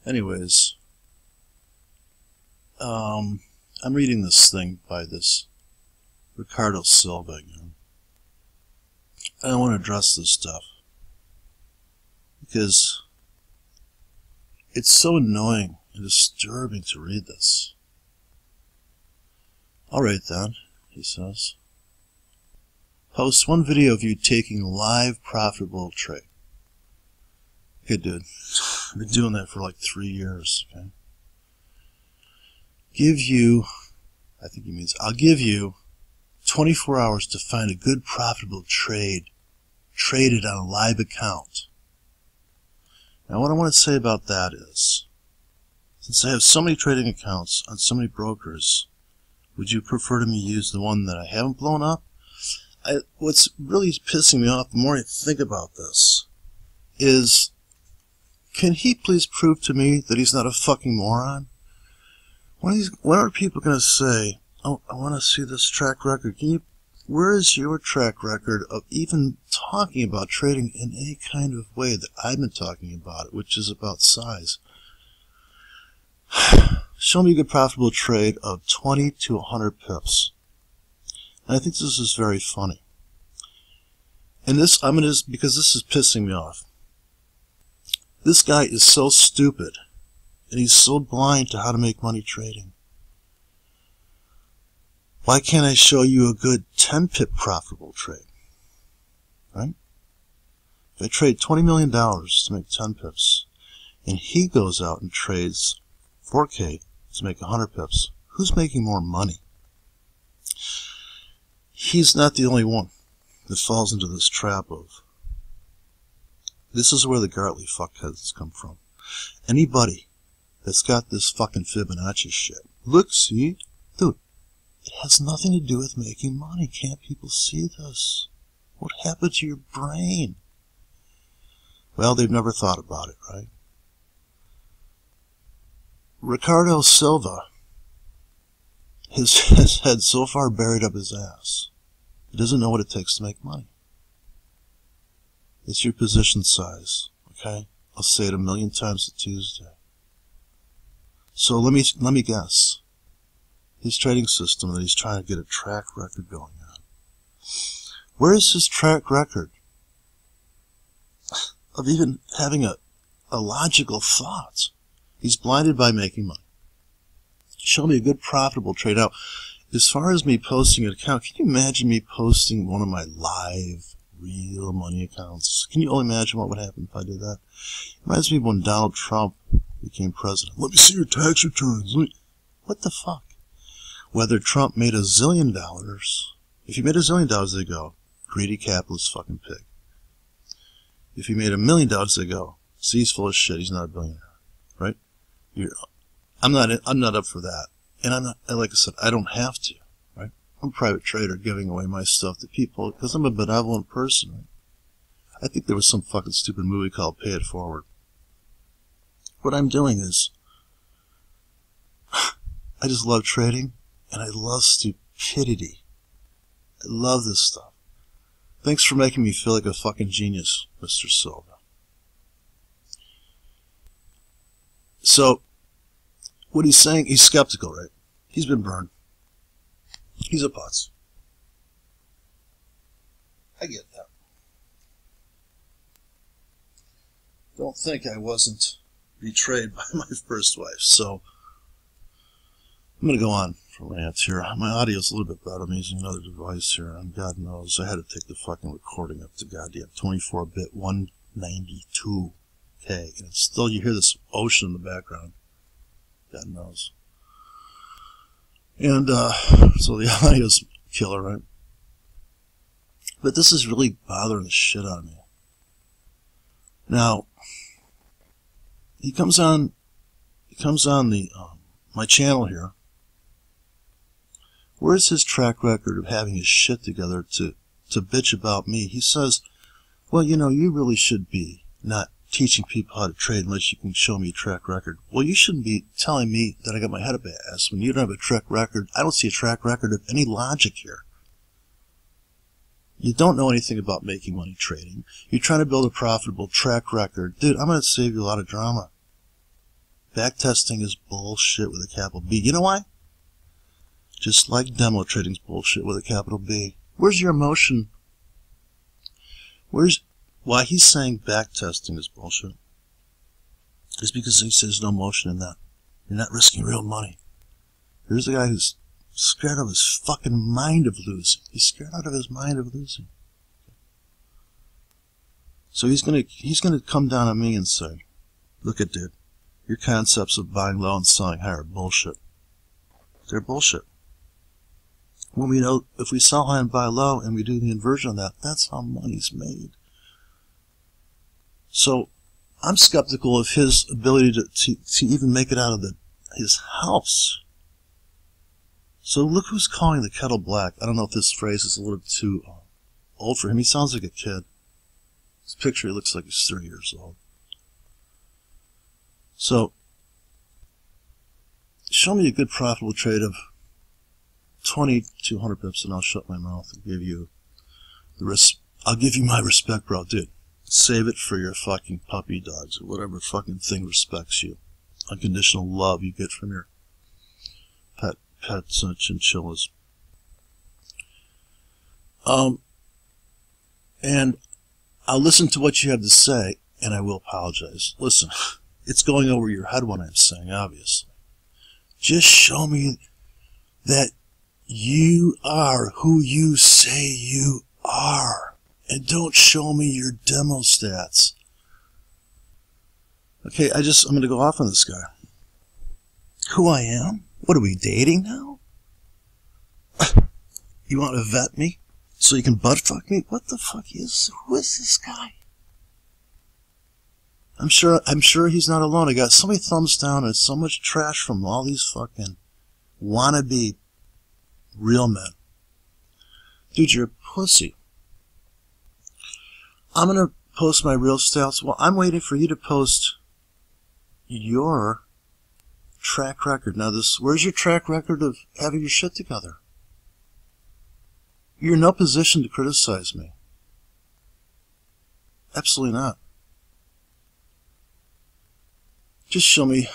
Anyways, I'm reading this thing by this Ricardo Silva. I want to address this stuff because it's so annoying and disturbing to read this. Alright then, he says. Post one video of you taking live profitable trade. Okay, dude. I've been doing that for like 3 years, okay? I think he means, I'll give you 24 hours to find a good profitable trade traded on a live account. Now what I want to say about that is, since I have so many trading accounts on so many brokers, would you prefer to me use the one that I haven't blown up? What's really pissing me off the more I think about this is, can he please prove to me that he's not a fucking moron? When are people going to say, oh, I want to see this track record. Where is your track record of even talking about trading in any kind of way that I've been talking about it, which is about size? Show me a good profitable trade of 20 to 100 pips. And I think this is very funny. And because this is pissing me off. This guy is so stupid, and he's so blind to how to make money trading. Why can't I show you a good 10 pip profitable trade? Right? If I trade $20 million to make 10 pips, and he goes out and trades 4K to make 100 pips, who's making more money? He's not the only one that falls into this trap of, this is where the Gartley fuckheads come from. Anybody that's got this fucking Fibonacci shit, look, see? Dude, it has nothing to do with making money. Can't people see this? What happened to your brain? Well, they've never thought about it, right? Ricardo Silva, his head so far buried up his ass, he doesn't know what it takes to make money. It's your position size, okay? I'll say it 1,000,000 times a Tuesday. So let me guess. His trading system that he's trying to get a track record going on. Where is his track record of even having a logical thought? He's blinded by making money. Show me a good profitable trade. Now, as far as me posting an account, can you imagine me posting one of my live real money accounts? Can you only imagine what would happen if I did that? It reminds me of when Donald Trump became president. Let me see your tax returns. What the fuck? Whether Trump made $1 zillion, if he made $1 zillion, they go, greedy capitalist fucking pig. If he made $1 million, they go, see, he's full of shit, he's not a billionaire, right? I'm not up for that. And I'm not, like I said, I don't have to, right? I'm a private trader giving away my stuff to people because I'm a benevolent person, right? I think there was some fucking stupid movie called Pay It Forward. What I'm doing is, I just love trading, and I love stupidity. I love this stuff. Thanks for making me feel like a fucking genius, Mr. Silva. So, what he's saying, he's skeptical, right? He's been burned. He's a putz. I get that. Don't think I wasn't betrayed by my first wife, so I'm going to go on for rants here. My audio's a little bit better. I'm using another device here, and God knows I had to take the fucking recording up to goddamn 24-bit 192K, and it's still, you hear this ocean in the background. God knows. And, so the audio's killer, right? But this is really bothering the shit out of me. Now, he comes on the, my channel here. Where's his track record of having his shit together to bitch about me? He says, well, you know, you really should be not teaching people how to trade unless you can show me a track record. Well, you shouldn't be telling me that I got my head up ass when you don't have a track record. I don't see a track record of any logic here. You don't know anything about making money trading. You're trying to build a profitable track record. Dude, I'm going to save you a lot of drama. Backtesting is bullshit with a capital B. You know why? Just like demo trading's bullshit with a capital B. Where's your emotion? Why he's saying backtesting is bullshit is because he says no emotion in that. You're not risking real money. Here's a guy who's scared out of his fucking mind of losing. He's scared out of his mind of losing. So he's gonna come down on me and say, look at dude, your concepts of buying low and selling high are bullshit. They're bullshit. When we know if we sell high and buy low and we do the inversion of that, that's how money's made. So I'm skeptical of his ability to even make it out of his house. So look who's calling the kettle black. I don't know if this phrase is a little too old for him. He sounds like a kid. His picture, he looks like he's 3 years old. So show me a good profitable trade of 20 to 100 pips and I'll shut my mouth and give you I'll give you my respect, bro. Dude, save it for your fucking puppy dogs or whatever fucking thing respects you. Unconditional love you get from your pets and chinchillas. And I'll listen to what you have to say and I will apologize. Listen, it's going over your head what I'm saying, obviously. Just show me that you are who you say you are. And don't show me your demo stats. Okay, I'm going to go off on this guy. Who I am? What are we, dating now? You want to vet me so you can butt fuck me? What the fuck who is this guy? I'm sure he's not alone. I got so many thumbs down and so much trash from all these fucking wannabe real men. Dude, you're a pussy. I'm going to post my real stats. Well, I'm waiting for you to post your track record. Now, where's your track record of having your shit together? You're in no position to criticize me. Absolutely not. Just show me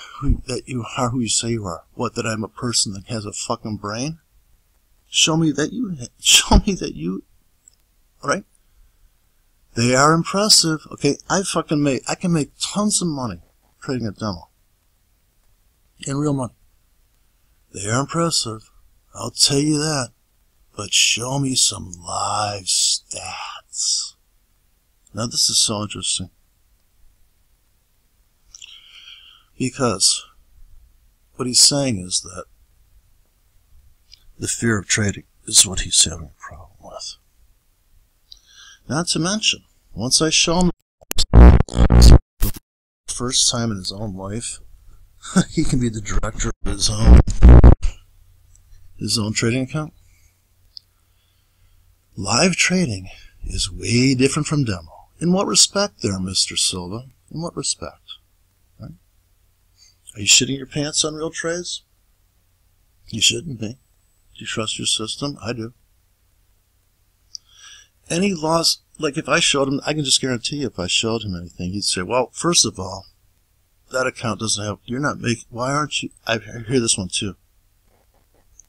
that you are who you say you are. What, that I'm a person that has a fucking brain? Show me that you, right? They are impressive. Okay, I can make tons of money trading a demo. In real money. They are impressive. I'll tell you that. But show me some live stats. Now this is so interesting. Because what he's saying is that the fear of trading is what he's having a problem with. Not to mention, once I show him the first time in his own life, he can be the director of his own trading account. Live trading is way different from demo. In what respect there, Mr. Silva? In what respect? Right? Are you shitting your pants on real trades? You shouldn't be. Do you trust your system? I do. Any laws, like if I showed him, I can just guarantee you if I showed him anything, he'd say, well, first of all, that account doesn't have, you're not making, why aren't you, I hear this one too.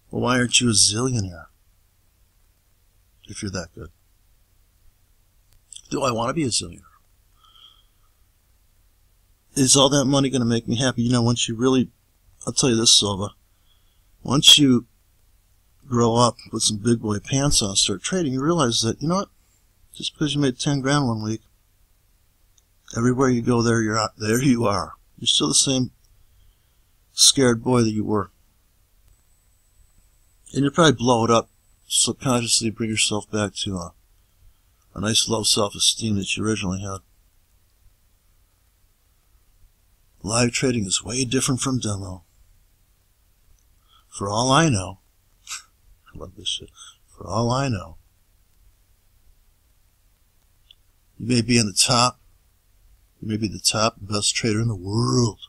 Well, why aren't you a zillionaire? If you're that good. Do I want to be a zillionaire? Is all that money going to make me happy? You know, once you really, I'll tell you this, Silva, once you grow up with some big boy pants on and start trading, you realize that, you know what, just because you made 10 grand one week, everywhere you go there you are. You're still the same scared boy that you were. And you'll probably blow it up, subconsciously bring yourself back to a nice low self-esteem that you originally had. Live trading is way different from demo. For all I know, I love this shit, for all I know, you may be in the top, you may be the top best trader in the world,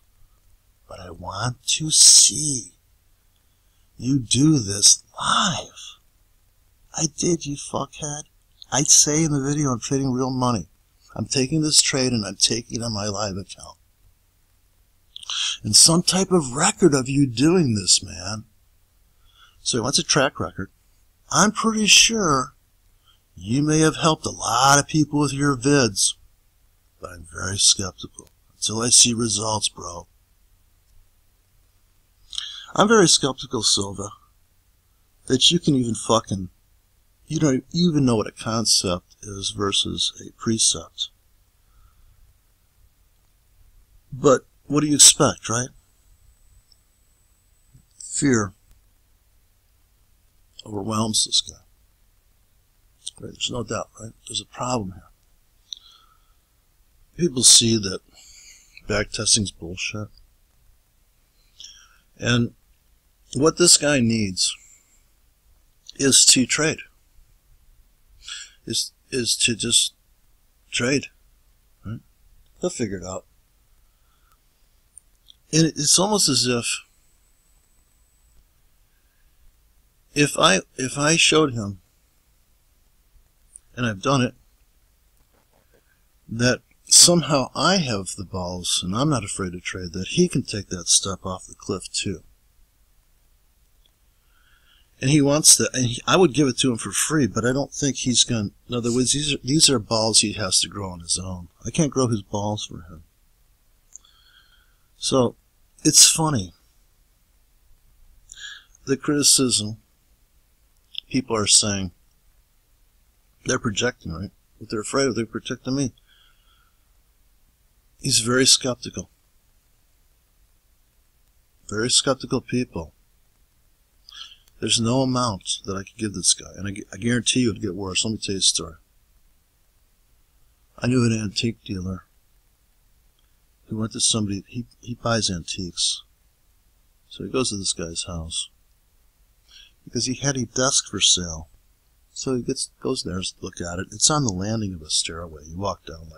but I want to see you do this live. I did, you fuckhead. I say in the video I'm trading real money. I'm taking this trade and I'm taking it on my live account. and some type of record of you doing this, man. So he wants a track record. I'm pretty sure you may have helped a lot of people with your vids, but I'm very skeptical until I see results, bro. I'm very skeptical, Silva, that you can even fucking, you don't even know what a concept is versus a precept. But what do you expect, right? Fear overwhelms this guy. Right? There's no doubt, right? There's a problem here. People see that backtesting's bullshit. And what this guy needs is to trade. Is to just trade. Right? He'll figure it out. And it's almost as if I showed him, and I've done it, that somehow I have the balls, and I'm not afraid to trade, that he can take that step off the cliff too. And he wants that, and I would give it to him for free, but I don't think he's going to. In other words, these are balls he has to grow on his own. I can't grow his balls for him. So, it's funny. The criticism, people are saying, they're projecting, right? What they're afraid of, they're protecting me. He's very skeptical. Very skeptical people. There's no amount that I could give this guy, and I guarantee you it'll get worse. Let me tell you a story. I knew an antique dealer who went to somebody, he buys antiques. So he goes to this guy's house because he had a desk for sale. So he goes there to look at it. It's on the landing of a stairway. You walk down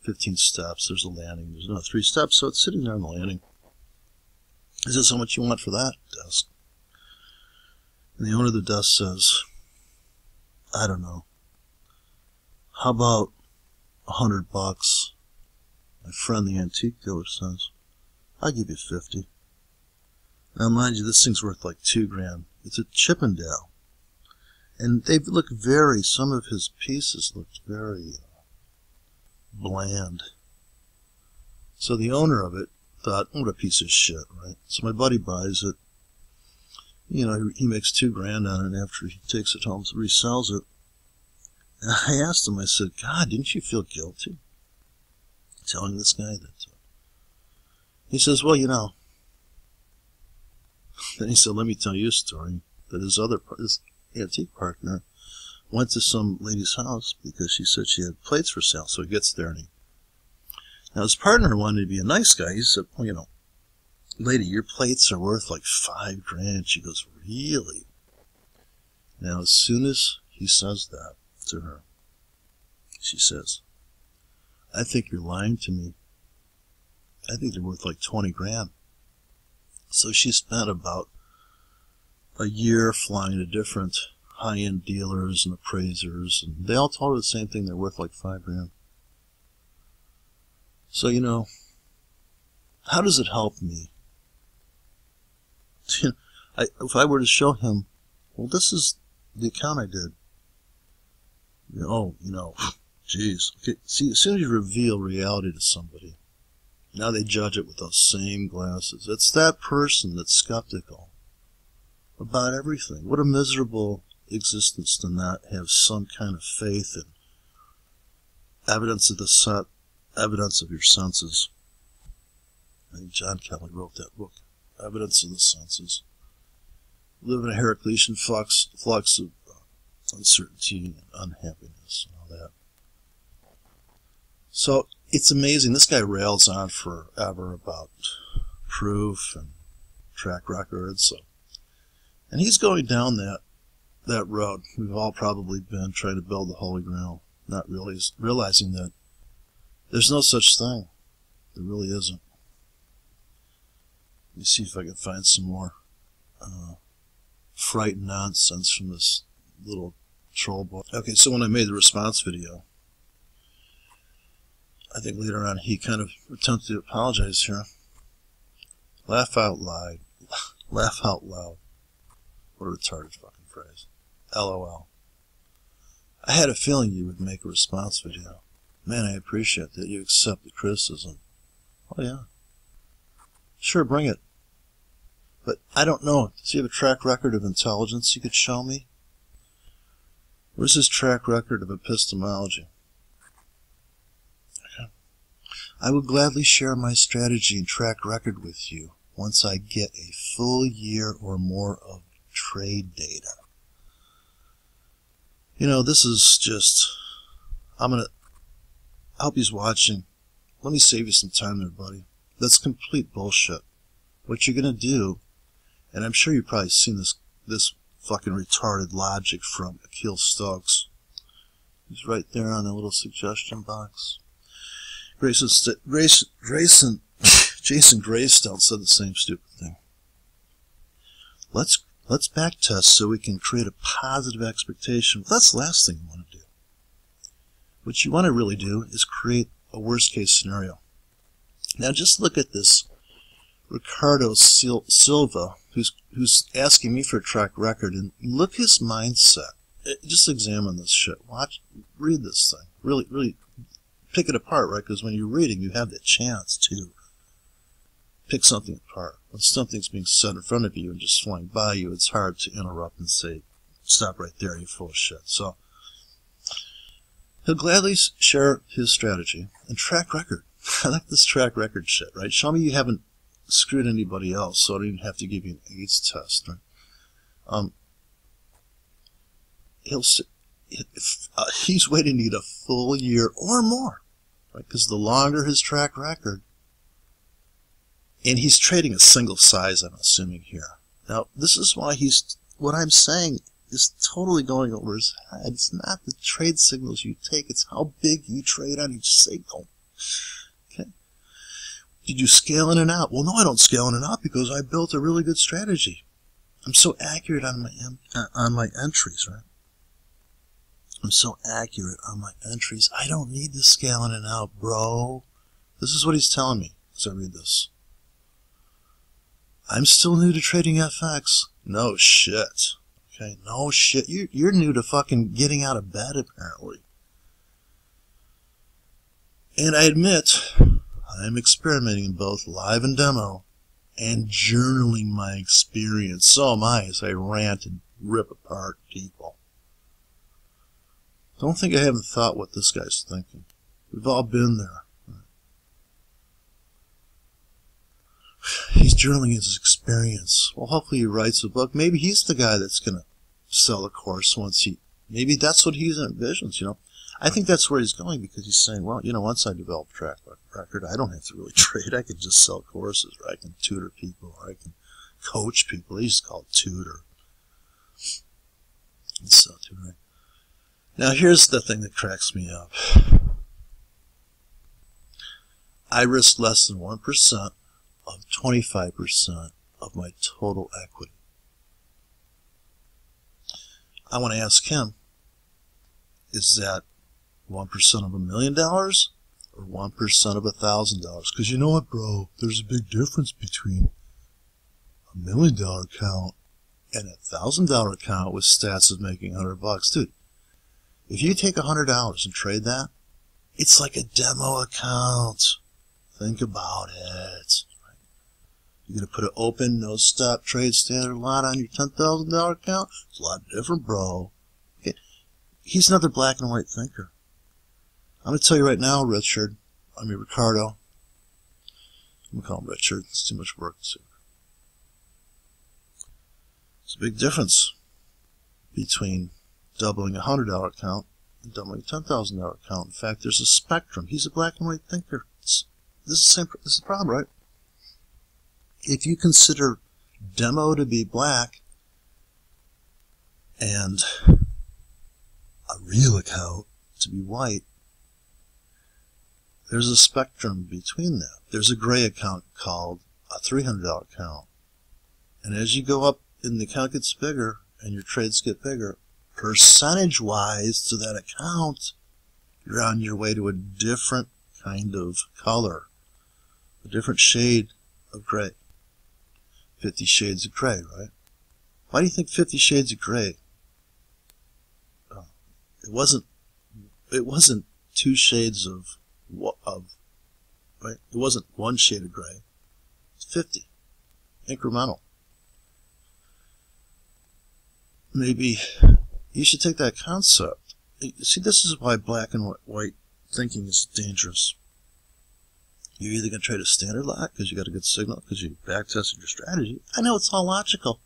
15 steps. There's a landing. There's another 3 steps, so it's sitting there on the landing. He says, how much you want for that desk? And the owner of the desk says, I don't know. How about $100? My friend, the antique dealer, says, I'll give you 50. Now, mind you, this thing's worth like $2,000. It's a Chippendale. And they look some of his pieces looked very bland. So the owner of it thought, what a piece of shit, right? So my buddy buys it. You know, he makes $2,000 on it after he takes it home, so resells it. And I asked him, I said, God, didn't you feel guilty telling this guy that? He says, well, you know. Then he said, let me tell you a story, that his antique partner went to some lady's house because she said she had plates for sale. So he gets there, and now his partner wanted to be a nice guy. He said, well, you know, lady, your plates are worth like $5,000. She goes, really? Now, as soon as he says that to her, she says, I think you're lying to me. I think they're worth like $20,000. So she spent about a year flying to different high-end dealers and appraisers, and they all told her the same thing. They're worth like $5,000. So, you know, how does it help me? If I were to show him, well, this is the account I did. Geez. Okay, see, as soon as you reveal reality to somebody, now they judge it with those same glasses. It's that person that's skeptical about everything. What a miserable existence to not have some kind of faith and evidence of your senses. I think John Kelly wrote that book, Evidence of the Senses. We live in a Heraclitean flux of uncertainty and unhappiness and all that. So it's amazing. This guy rails on forever about proof and track records. And he's going down that road. We've all probably been trying to build the Holy Grail, not really realizing that there's no such thing. There really isn't. Let me see if I can find some more frightened nonsense from this little troll boy. Okay, so when I made the response video, I think later on he kind of attempted to apologize here. Laugh out loud. Laugh out loud. What a retarded fucking phrase. LOL. I had a feeling you would make a response video. Man, I appreciate that you accept the criticism. Oh yeah. Sure, bring it. But I don't know. Does he have a track record of intelligence you could show me? Where's his track record of epistemology? I will gladly share my strategy and track record with you once I get a full year or more of trade data. You know, this is just... I hope he's watching. Let me save you some time there, buddy. That's complete bullshit. What you're going to do, and I'm sure you've probably seen this fucking retarded logic from Akil Stokes. He's right there on the little suggestion box. Jason Greystone said the same stupid thing. Let's backtest so we can create a positive expectation. That's the last thing you want to do. What you want to really do is create a worst case scenario. Now just look at this Ricardo Silva, who's asking me for a track record, and look his mindset. Just examine this shit. Read this thing. Really pick it apart, right? Because when you're reading, you have the chance to pick something apart. When something's being said in front of you and just flying by you, it's hard to interrupt and say, stop right there, you're full of shit. So he'll gladly share his strategy and track record. I like this track record shit, right? Show me you haven't screwed anybody else, so I don't even have to give you an AIDS test, right? He's waiting to get a full year or more, right? Because the longer his track record, and he's trading a single size, I'm assuming here. Now, this is why what I'm saying is totally going over his head. It's not the trade signals you take, it's how big you trade on each signal. Okay? Did you scale in and out? Well, no, I don't scale in and out because I built a really good strategy. I'm so accurate on my entries, right? I'm so accurate on my entries. I don't need to scale in and out, bro. This is what he's telling me as I read this. I'm still new to trading FX. No shit. Okay, no shit. You're new to fucking getting out of bed, apparently. And I admit, I'm experimenting in both live and demo, and journaling my experience. So am I, as I rant and rip apart people. Don't think I haven't thought what this guy's thinking. We've all been there. He's journaling his experience. Well, hopefully he writes a book. Maybe he's the guy that's going to sell a course once maybe that's what he envisions, you know. I think that's where he's going, because he's saying, well, you know, once I develop a track record, I don't have to really trade. I can just sell courses, or I can tutor people, or I can coach people. They just call it tutor. It's so tutoring. Now, here's the thing that cracks me up. I risk less than 1% of 25% of my total equity. I want to ask him, is that 1% of $1 million or 1% of $1,000? Because you know what, bro? There's a big difference between $1 million account and a $1,000 account with stats of making $100. Dude, if you take $100 and trade that, it's like a demo account. Think about it. You're going to put an open, no stop trade standard lot on your $10,000 account? It's a lot different, bro. Okay. He's another black and white thinker. I'm going to tell you right now, Ricardo. I'm going to call him Richard. It's too much work. It's a big difference between doubling a $100 account and doubling a $10,000 account. In fact, there's a spectrum. He's a black and white thinker. This is the problem, right? If you consider demo to be black and a real account to be white, there's a spectrum between them. There's a gray account called a $300 account. And as you go up and the account gets bigger and your trades get bigger, percentage-wise to that account, you're on your way to a different kind of color, a different shade of gray. 50 Shades of Grey, right? Why do you think 50 Shades of Grey? It wasn't 2 shades of, right? It wasn't 1 shade of gray. It's 50. Incremental. Maybe you should take that concept. See, this is why black and white thinking is dangerous. You're either going to trade a standard lot because you got a good signal, because you back-tested your strategy. I know it's all logical.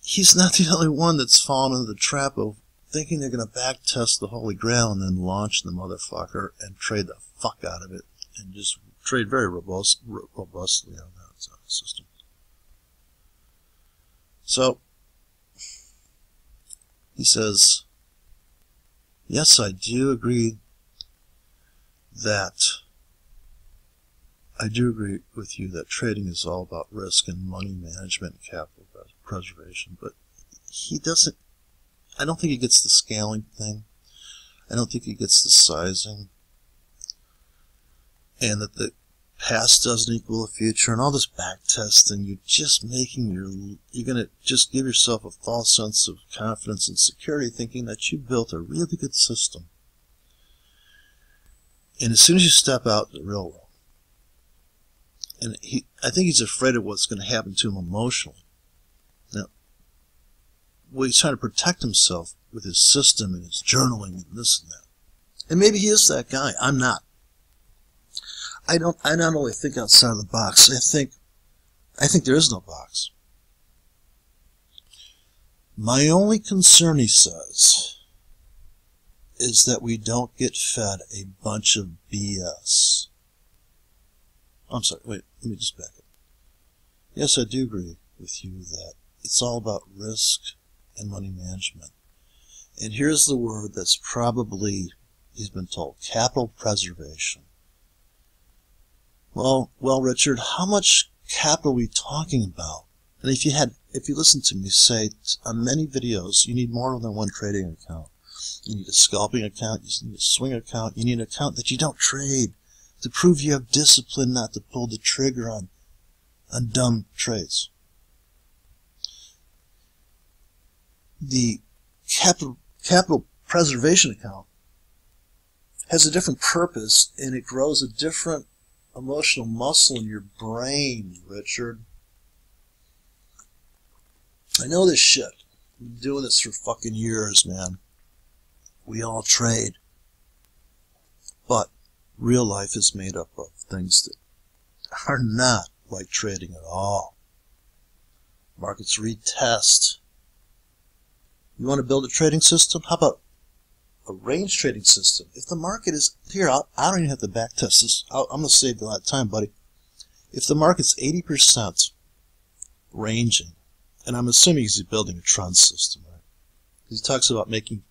He's not the only one that's fallen into the trap of thinking they're going to back-test the Holy Grail and then launch the motherfucker and trade the fuck out of it and just trade very robustly on that system. So, he says, yes, I do agree with you that trading is all about risk and money management and capital preservation, but he doesn't, I don't think he gets the scaling thing. I don't think he gets the sizing. And that the past doesn't equal the future and all this back testing. You're just making you're going to just give yourself a false sense of confidence and security thinking that you built a really good system. And as soon as you step out in the real world, and I think he's afraid of what's going to happen to him emotionally. Now, well, he's trying to protect himself with his system and his journaling and this and that. And maybe he is that guy. I'm not. I not only think outside of the box, I think there is no box. My only concern, he says, is that we don't get fed a bunch of BS. I'm sorry, wait, let me just back up. Yes, I do agree with you that it's all about risk and money management. And here's the word that's probably, he's been told, capital preservation. Well, Richard, how much capital are we talking about? And if you listen to me say on many videos, you need more than one trading account. You need a scalping account, you need a swing account, you need an account that you don't trade to prove you have discipline not to pull the trigger on dumb trades. The capital preservation account has a different purpose, and it grows a different emotional muscle in your brain, Richard. I know this shit. I've been doing this for fucking years, man. We all trade. But real life is made up of things that are not like trading at all. Markets retest. You want to build a trading system? How about a range trading system? If the market is here, I don't even have to back test this. I'm going to save a lot of time, buddy. If the market's 80% ranging, and I'm assuming he's building a trend system, right? He talks about making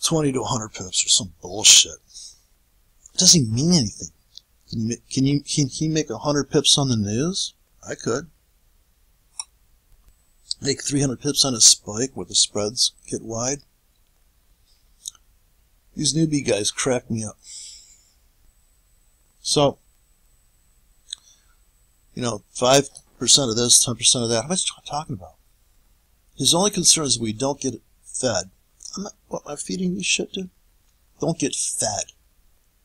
20 to 100 pips or some bullshit. It doesn't mean anything. Can he make 100 pips on the news? I could. Make 300 pips on a spike where the spreads get wide. These newbie guys crack me up. So, 5% of this, 10% of that. How much am I talking about? His only concern is we don't get fed. Am I feeding you shit, dude? Don't get fed.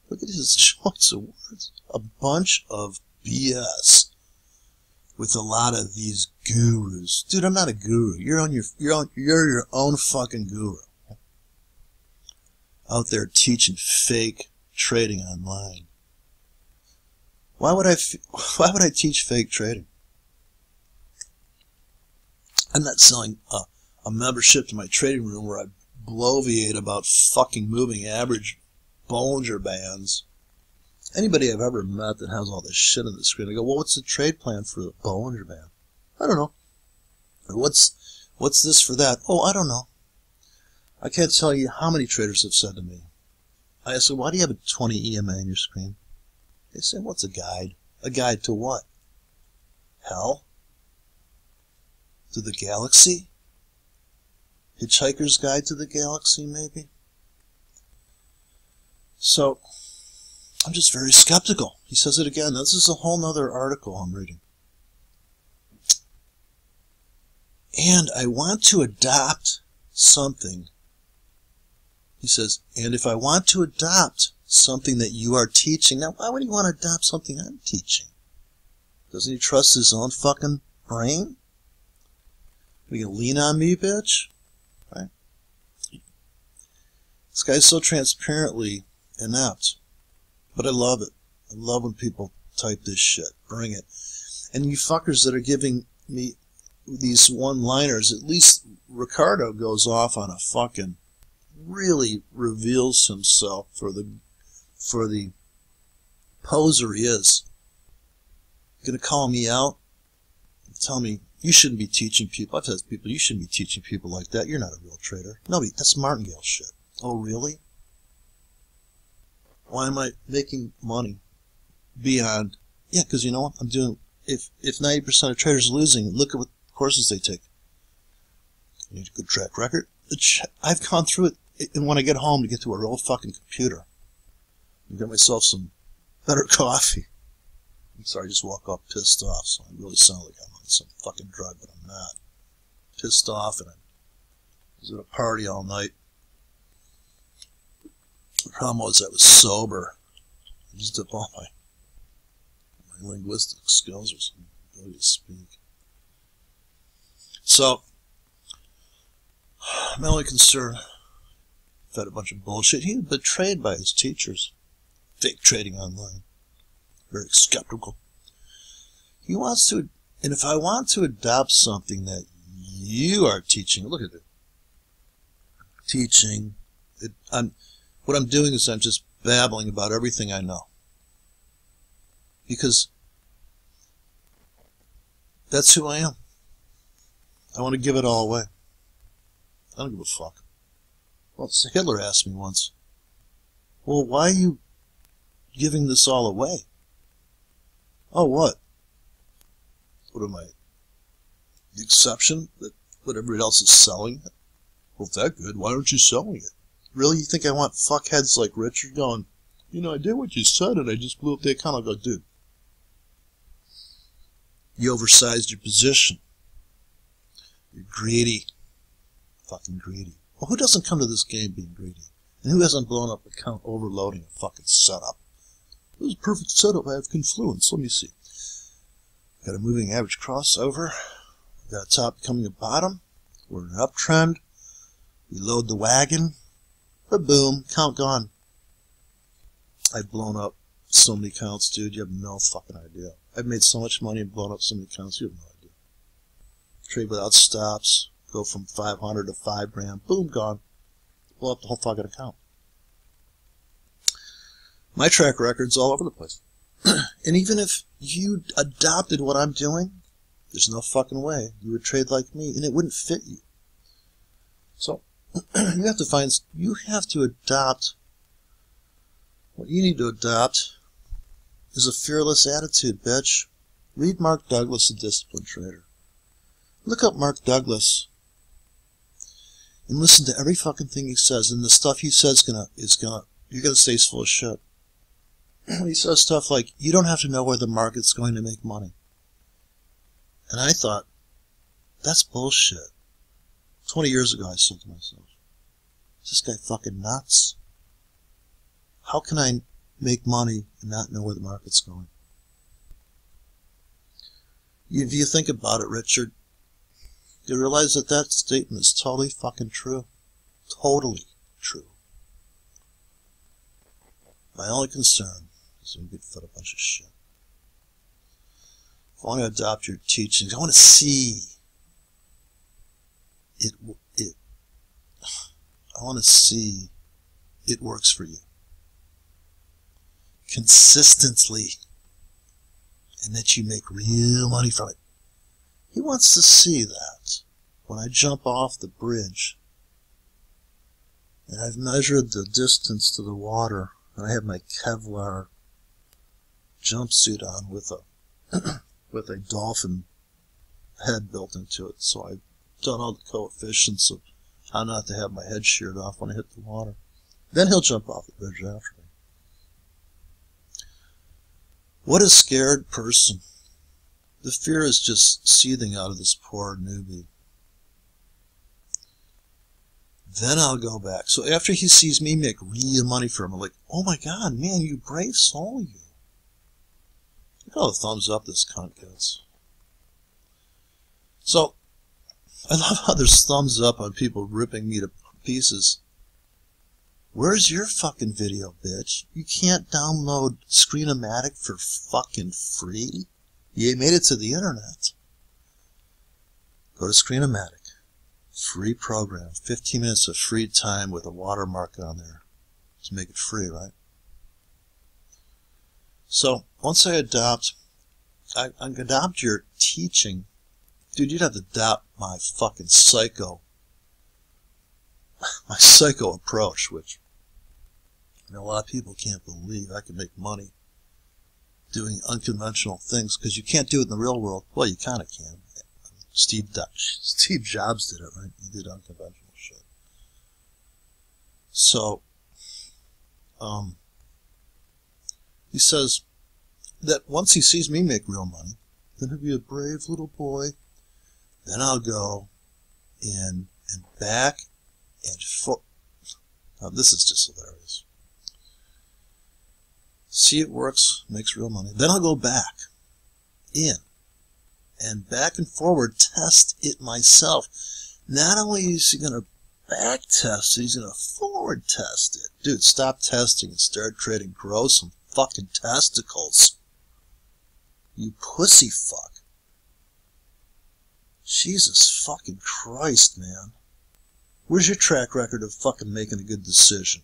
Look at his choice of words. A bunch of BS with a lot of these gurus. Dude, I'm not a guru. You're your own fucking guru. Out there teaching fake trading online. Why would I teach fake trading? I'm not selling a membership to my trading room where I bloviate about fucking moving average Bollinger Bands. Anybody I've ever met that has all this shit on the screen, I go, well, what's the trade plan for the Bollinger Band? I don't know. What's this for that? Oh, I don't know. I can't tell you how many traders have said to me. I ask them, why do you have a 20 EMA on your screen? They say, what's a guide? A guide to what? Hell? To the galaxy? Hitchhiker's Guide to the Galaxy, maybe? So, I'm just very skeptical. He says it again. This is a whole nother article I'm reading. And I want to adopt something. He says, and if I want to adopt something that you are teaching, now why would he want to adopt something I'm teaching? Doesn't he trust his own fucking brain? Are you gonna lean on me, bitch? Right? This guy's so transparently inept. But I love it. I love when people type this shit. Bring it. And you fuckers that are giving me these one-liners, at least Ricardo goes off on a fucking, really reveals himself for the poser he is. Gonna call me out? Tell me, you shouldn't be teaching people. I've said to people, you shouldn't be teaching people like that. You're not a real trader. Nobody, that's martingale shit. Oh, really? Why am I making money beyond? Yeah, because you know what? I'm doing, if 90% of traders are losing, look at what courses they take. You need a good track record. I've gone through it, and when I get home to get to a real fucking computer, and get myself some better coffee. I'm sorry, I just woke up pissed off, so I really sound like I'm on some fucking drug, but I'm not. Pissed off, and I was at a party all night. The problem was I was sober. I just did all my linguistic skills or some ability to speak. So, my only concern, fed a bunch of bullshit. He was betrayed by his teachers. Fake trading online. Very skeptical. He wants to, and if I want to adopt something that you are teaching, look at it. Teaching, what I'm doing is I'm just babbling about everything I know. Because that's who I am. I want to give it all away. I don't give a fuck. Well, Hitler asked me once, well, why are you giving this all away? Oh, what? What am I? The exception that what everybody else is selling? Well, if that's good, why aren't you selling it? Really? You think I want fuckheads like Richard going, you know, I did what you said and I just blew up the account? I'll go, dude, you oversized your position. You're greedy. Fucking greedy. Well, who doesn't come to this game being greedy? And who hasn't blown up account overloading a fucking setup? It was a perfect setup. I have confluence. Let me see. Got a moving average crossover. Got a top becoming a bottom. We're in an uptrend. We load the wagon. Boom. Count gone. I've blown up so many counts, dude. You have no fucking idea. I've made so much money and blown up so many counts. You have no idea. Trade without stops. Go from 500 to 5 grand. Boom, gone. Blow up the whole fucking account. My track record's all over the place. And even if you adopted what I'm doing, there's no fucking way you would trade like me, and it wouldn't fit you. So, you have to adopt, what you need to adopt is a fearless attitude, bitch. Read Mark Douglas, The Disciplined Trader. Look up Mark Douglas and listen to every fucking thing he says, and the stuff he says you're gonna say he's full of shit. He says stuff like, you don't have to know where the market's going to make money. And I thought, that's bullshit. 20 years ago I said to myself, is this guy fucking nuts? How can I make money and not know where the market's going? If you think about it, Richard, you realize that that statement is totally fucking true. Totally true. My only concern is when you get fed a bunch of shit. If I want to adopt your teachings, I want to see I want to see it works for you. Consistently. And that you make real money from it. He wants to see that when I jump off the bridge and I've measured the distance to the water and I have my Kevlar jumpsuit on with a dolphin head built into it. So I've done all the coefficients of how not to have my head sheared off when I hit the water. Then he'll jump off the bridge after me. What a scared person. The fear is just seething out of this poor newbie. Then I'll go back. So after he sees me make real money for him, I'm like, oh my God, man, you brave soul, you. Look at all the thumbs up this cunt gets. So, I love how there's thumbs up on people ripping me to pieces. Where's your fucking video, bitch? You can't download Screen-O-Matic for fucking free? You made it to the internet. Go to Screen-O-Matic. Free program. 15 minutes of free time with a watermark on there to make it free, right? So, once I adopt your teaching, dude, you'd have to adopt my fucking psycho approach, which a lot of people can't believe I can make money doing unconventional things, because you can't do it in the real world. Well, you kind of can. Steve Jobs did it, right? He did unconventional shit. So, he says that once he sees me make real money, then he'll be a brave little boy. Then I'll go in and back and forth. Now, this is just hilarious. See it works, makes real money. Then I'll go back in and back and forward test it myself. Not only is he going to back test it, he's going to forward test it. Dude, stop testing and start trading. Grow some fucking testicles. You pussy fuck. Jesus fucking Christ, man. Where's your track record of fucking making a good decision?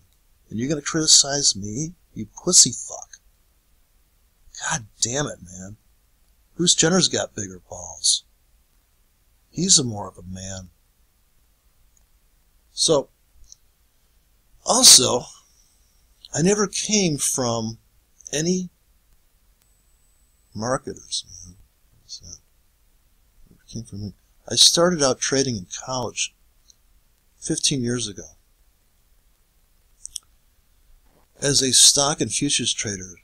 And you're going to criticize me? You pussy fuck. God damn it, man. Bruce Jenner's got bigger balls. He's more of a man. So, also, I never came from any marketers, man. What's that? Never came from me. I started out trading in college 15 years ago as a stock and futures trader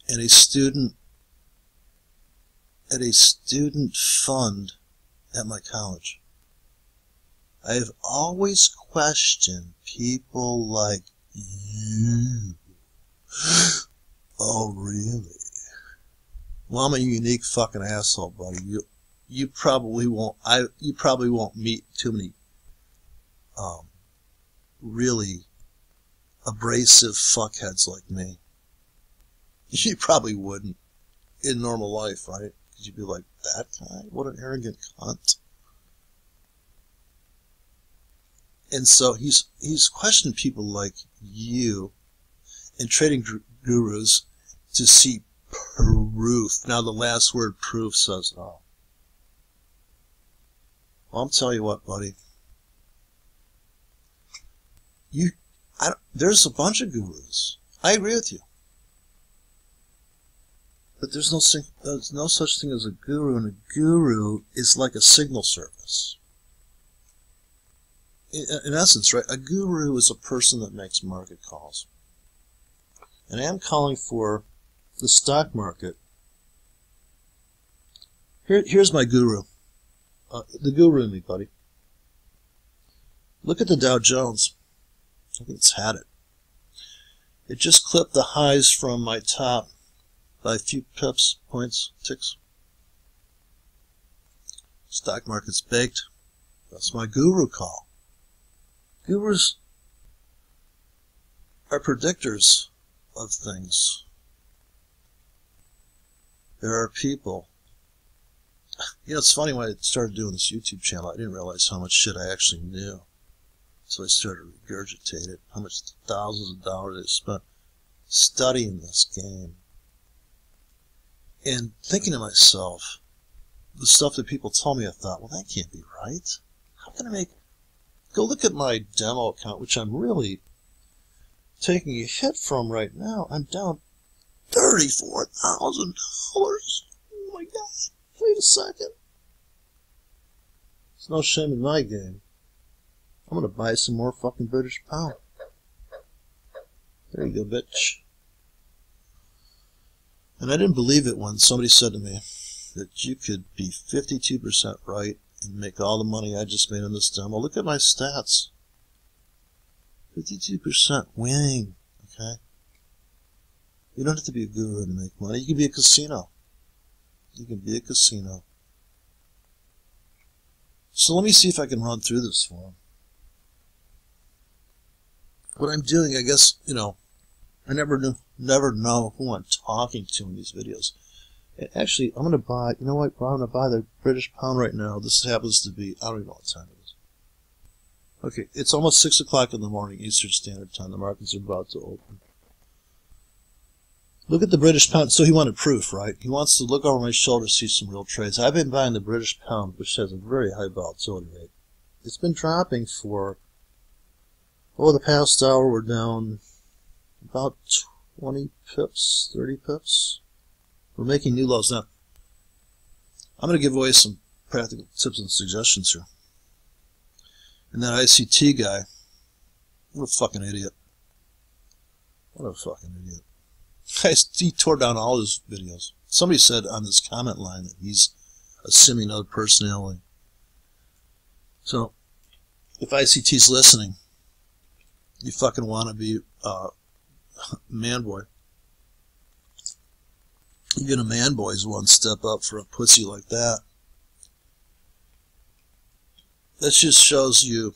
and a student at a student fund at my college. I have always questioned people like you. Oh, really? Well, I'm a unique fucking asshole, buddy. You probably won't. You probably won't meet too many really abrasive fuckheads like me. You probably wouldn't in normal life, right? Because you'd be like, that guy? What an arrogant cunt. And so he's questioned people like you and trading gurus to see proof. Now the last word, proof, says it all. Well, I'm telling you what, buddy. There's a bunch of gurus. I agree with you. But there's no such thing as a guru, and a guru is like a signal service. In essence, right, a guru is a person that makes market calls. And I am calling for the stock market. Here's my guru. The guru in me, buddy. Look at the Dow Jones. I think it's had it. It just clipped the highs from my top by a few pips, points, ticks. Stock market's baked. That's my guru call. Gurus are predictors of things. There are people. You know, it's funny, when I started doing this YouTube channel, I didn't realize how much shit I actually knew. So I started to regurgitate it, how much thousands of dollars I spent studying this game. And thinking to myself, the stuff that people told me, I thought, well, that can't be right. How can I make... Go look at my demo account, which I'm really taking a hit from right now. I'm down $34,000. Oh my God. Wait a second. There's no shame in my game. I'm going to buy some more fucking British pound. There you go, bitch. And I didn't believe it when somebody said to me that you could be 52% right and make all the money I just made on this demo. Look at my stats. 52% winning, okay? You don't have to be a guru to make money. You can be a casino. You can be a casino. So let me see if I can run through this for him. What I'm doing, I guess, you know, I never know who I'm talking to in these videos. And actually, I'm going to buy, you know what, I'm going to buy the British pound right now. This happens to be, I don't even know what time it is. Okay, it's almost 6 o'clock in the morning, Eastern Standard Time. The markets are about to open. Look at the British pound. So he wanted proof, right? He wants to look over my shoulder, see some real trades. I've been buying the British pound, which has a very high volatility rate. It's been dropping for, over the past hour, we're down about 20 pips, 30 pips. We're making new lows now. I'm going to give away some practical tips and suggestions here. And that ICT guy, what a fucking idiot. What a fucking idiot. He tore down all his videos. Somebody said on this comment line that he's a semi-node personality. So, if ICT's listening, you fucking want to be man boy. Even a man boy is one step up for a pussy like that. That just shows you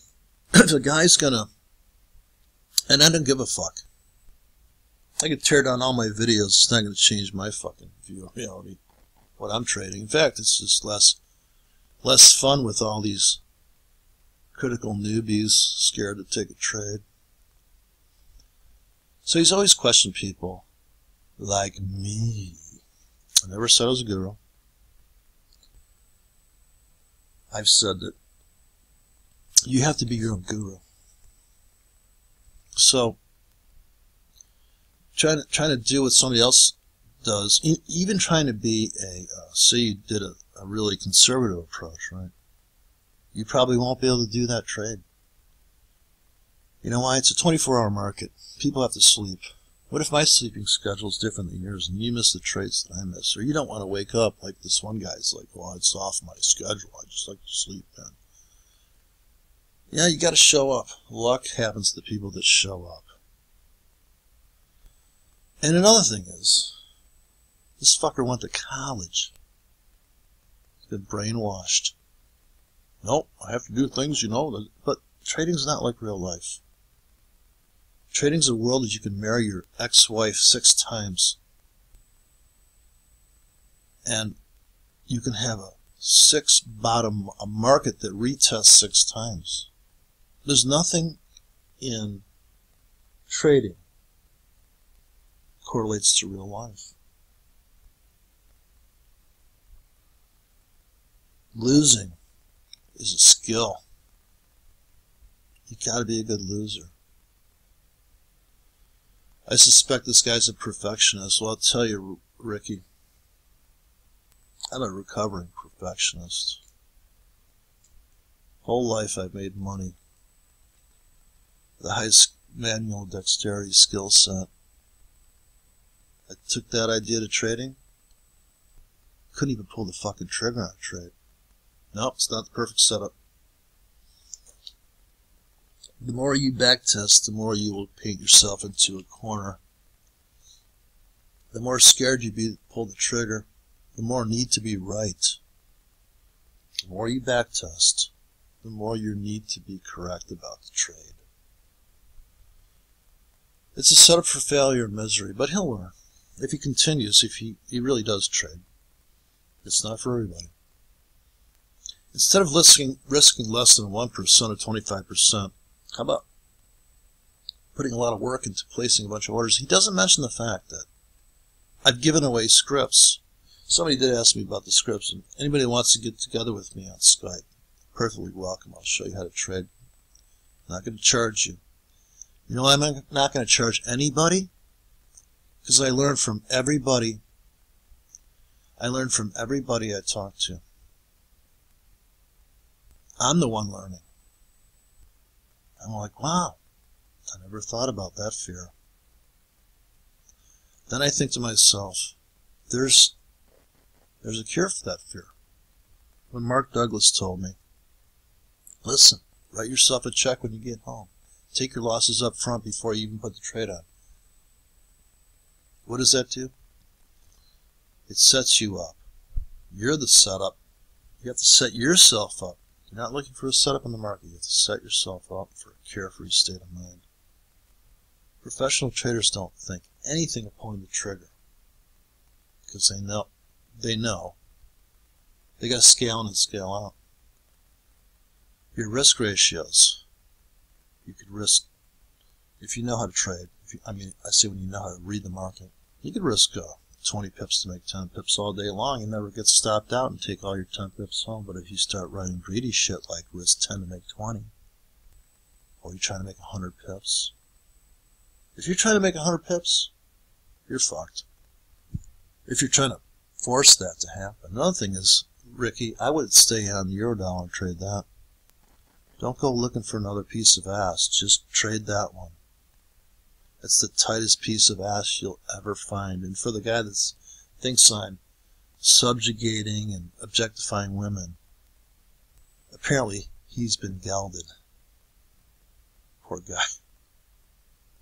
if a guy's gonna, and I don't give a fuck. I could tear down all my videos. It's not going to change my fucking view of reality, what I'm trading. In fact, it's just less fun with all these critical newbies scared to take a trade. So he's always questioned people like me. I never said I was a guru. I've said that you have to be your own guru. So, trying to do what somebody else does, even trying to be say you did a really conservative approach, right? You probably won't be able to do that trade. You know why? It's a 24-hour market. People have to sleep. What if my sleeping schedule is different than yours and you miss the trades that I miss? Or you don't want to wake up like this one guy's like, well, it's off my schedule. I just like to sleep, man. Yeah, you got to show up. Luck happens to people that show up. And another thing is, this fucker went to college. He's been brainwashed. Nope, I have to do things, you know, but trading's not like real life. Trading's a world that you can marry your ex-wife 6 times. And you can have a 6 bottom, a market that retests 6 times. There's nothing in trading correlates to real life. Losing is a skill. You gotta be a good loser. I suspect this guy's a perfectionist. Well, I'll tell you, Ricky, I'm a recovering perfectionist. Whole life I've made money. The highest manual dexterity skill set. I took that idea to trading. Couldn't even pull the fucking trigger on a trade. Nope, it's not the perfect setup. The more you backtest, the more you will paint yourself into a corner. The more scared you be to pull the trigger, the more need to be right. The more you backtest, the more you need to be correct about the trade. It's a setup for failure and misery, but he'll learn. If he continues, if he really does trade. It's not for everybody. Instead of risking less than 1% or 25%, how about putting a lot of work into placing a bunch of orders? He doesn't mention the fact that I've given away scripts. Somebody did ask me about the scripts, and anybody who wants to get together with me on Skype, perfectly welcome. I'll show you how to trade. I'm not going to charge you. You know why I'm not going to charge anybody? Because I learn from everybody. I learn from everybody I talk to. I'm the one learning. I'm like, wow, I never thought about that fear. Then I think to myself, there's a cure for that fear. When Mark Douglas told me, listen, write yourself a check when you get home. Take your losses up front before you even put the trade on. What does that do? It sets you up. You're the setup. You have to set yourself up. You're not looking for a setup in the market. You have to set yourself up for a carefree state of mind. Professional traders don't think anything of pulling the trigger because they know they got to scale in and scale out. Your risk ratios, you could risk, if you know how to trade, I say when you know how to read the market, you could risk 20 pips to make 10 pips all day long and never get stopped out and take all your 10 pips home. But if you start writing greedy shit like risk 10 to make 20, or you're trying to make 100 pips, if you're trying to make 100 pips, you're fucked. If you're trying to force that to happen. Another thing is, Ricky, I would stay on the Eurodollar and trade that. Don't go looking for another piece of ass. Just trade that one. It's the tightest piece of ass you'll ever find. And for the guy that thinks I'm subjugating and objectifying women, apparently he's been gelded. Poor guy.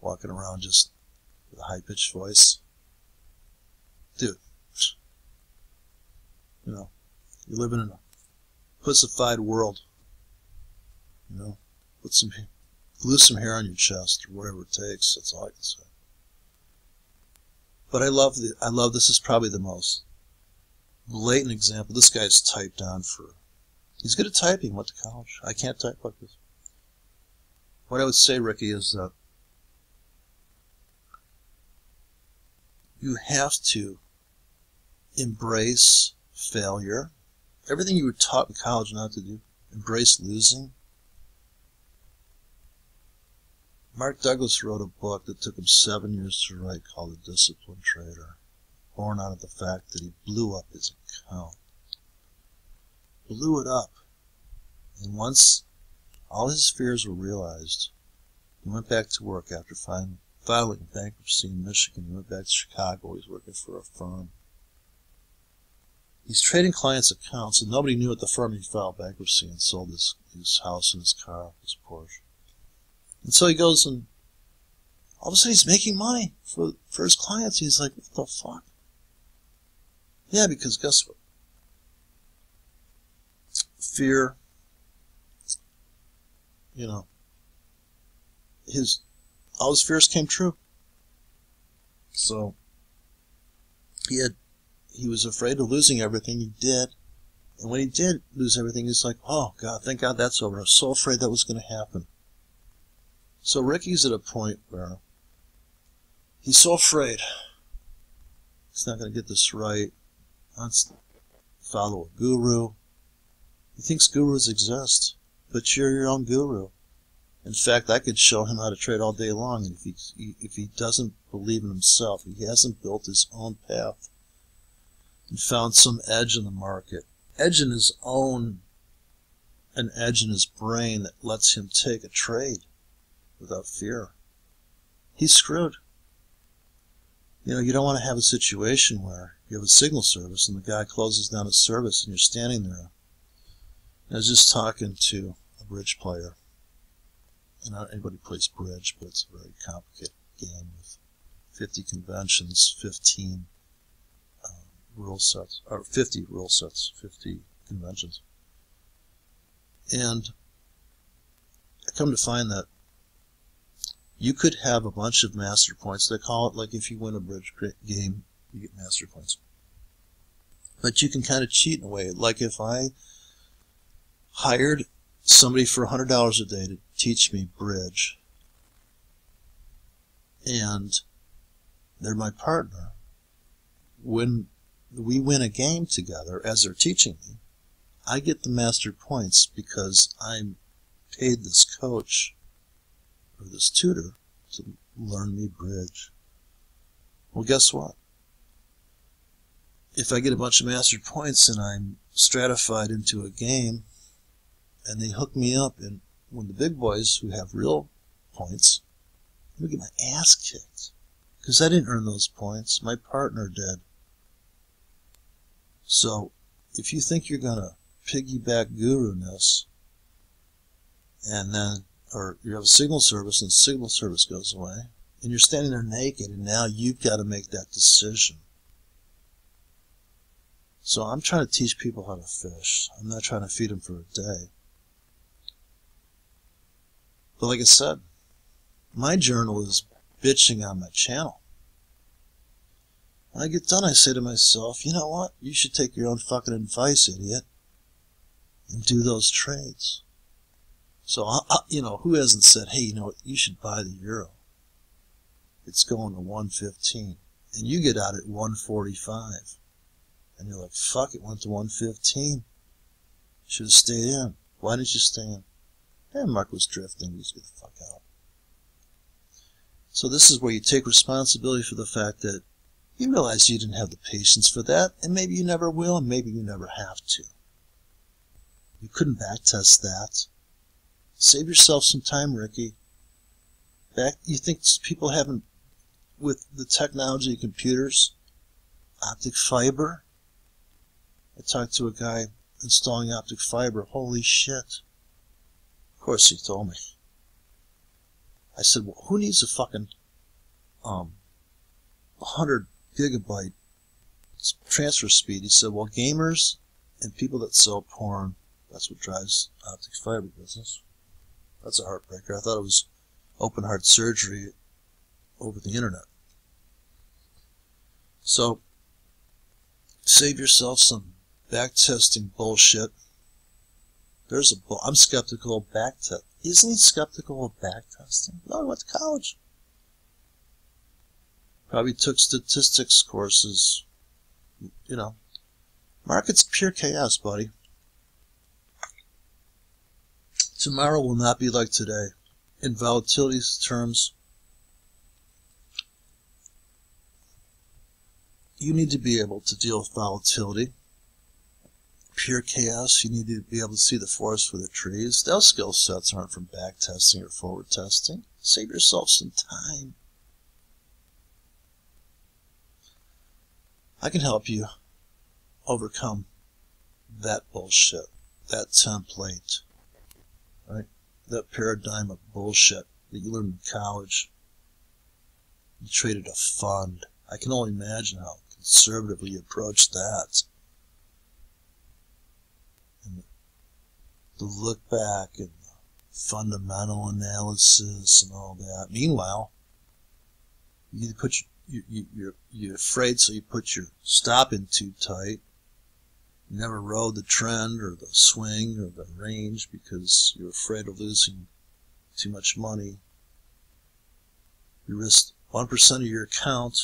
Walking around just with a high-pitched voice. Dude, you know, you live in a pussified world. You know, glue some hair on your chest or whatever it takes. That's all I can say. But I love this is probably the most blatant example. This guy's typed on he's good at typing, went to college. I can't type like this. What I would say, Ricky, is that you have to embrace failure. Everything you were taught in college not to do. Embrace losing. Mark Douglas wrote a book that took him 7 years to write called The Disciplined Trader, born out of the fact that he blew up his account. Blew it up. And once all his fears were realized, he went back to work after filing bankruptcy in Michigan. He went back to Chicago. He's working for a firm. He's trading clients' accounts, and nobody knew at the firm he filed bankruptcy and sold his house and his car, his Porsche. And so he goes and all of a sudden he's making money for his clients. He's like, what the fuck? Yeah, because guess what? Fear, you know, all his fears came true. So he was afraid of losing everything. He did. And when he did lose everything, he's like, oh God, thank God that's over. I was so afraid that was going to happen. So Ricky's at a point where he's so afraid he's not going to get this right. He wants to follow a guru. He thinks gurus exist, but you're your own guru. In fact, I could show him how to trade all day long, and if he doesn't believe in himself, he hasn't built his own path and found some edge in the market, edge in his own, an edge in his brain that lets him take a trade without fear, he's screwed. You know, you don't want to have a situation where you have a signal service and the guy closes down his service and you're standing there. I was just talking to a bridge player. And not anybody plays bridge, but it's a very complicated game with 50 conventions, 15 rule sets, or 50 rule sets, 50 conventions. And I come to find that you could have a bunch of master points. They call it, like, if you win a bridge game, you get master points. But you can kind of cheat in a way. Like if I hired somebody for $100 a day to teach me bridge, and they're my partner, when we win a game together, as they're teaching me, I get the master points because I'm paid this coach or this tutor to learn me bridge. Well, guess what? If I get a bunch of master points and I'm stratified into a game and they hook me up, and when the big boys who have real points, I'm going to get my ass kicked because I didn't earn those points. My partner did. So if you think you're going to piggyback guru-ness, and then, or you have a signal service and signal service goes away, and you're standing there naked, and now you've got to make that decision. So I'm trying to teach people how to fish. I'm not trying to feed them for a day. But like I said, my journal is bitching on my channel. When I get done, I say to myself, you know what? You should take your own fucking advice, idiot, and do those trades. So, you know, who hasn't said, hey, you know what? You should buy the euro. It's going to 115. And you get out at 145. And you're like, fuck, it went to 115. Should have stayed in. Why didn't you stay in? And Mark was drifting. He was get the fuck out. So this is where you take responsibility for the fact that you realize you didn't have the patience for that, and maybe you never will, and maybe you never have to. You couldn't backtest that. Save yourself some time, Ricky. You think people haven't, with the technology of computers, optic fiber? I talked to a guy installing optic fiber. Holy shit. Of course he told me. I said, well, who needs a fucking 100 gigabyte transfer speed? He said, well, gamers and people that sell porn, that's what drives optic fiber business. That's a heartbreaker. I thought it was open heart surgery over the internet. So, save yourself some back-testing bullshit. I'm skeptical of back-testing. Isn't he skeptical of back-testing? No, he went to college. Probably took statistics courses. You know. Market's pure chaos, buddy. Tomorrow will not be like today. In volatility terms, you need to be able to deal with volatility. Pure chaos, you need to be able to see the forest for the trees. Those skill sets aren't from back testing or forward testing. Save yourself some time. I can help you overcome that bullshit, that template, right? That paradigm of bullshit that you learned in college. You traded a fund. I can only imagine how conservatively you approached that. And the look back and the fundamental analysis and all that. Meanwhile, you put you're afraid, so you put your stop in too tight. You never rode the trend or the swing or the range because you're afraid of losing too much money. You risked 1% of your account.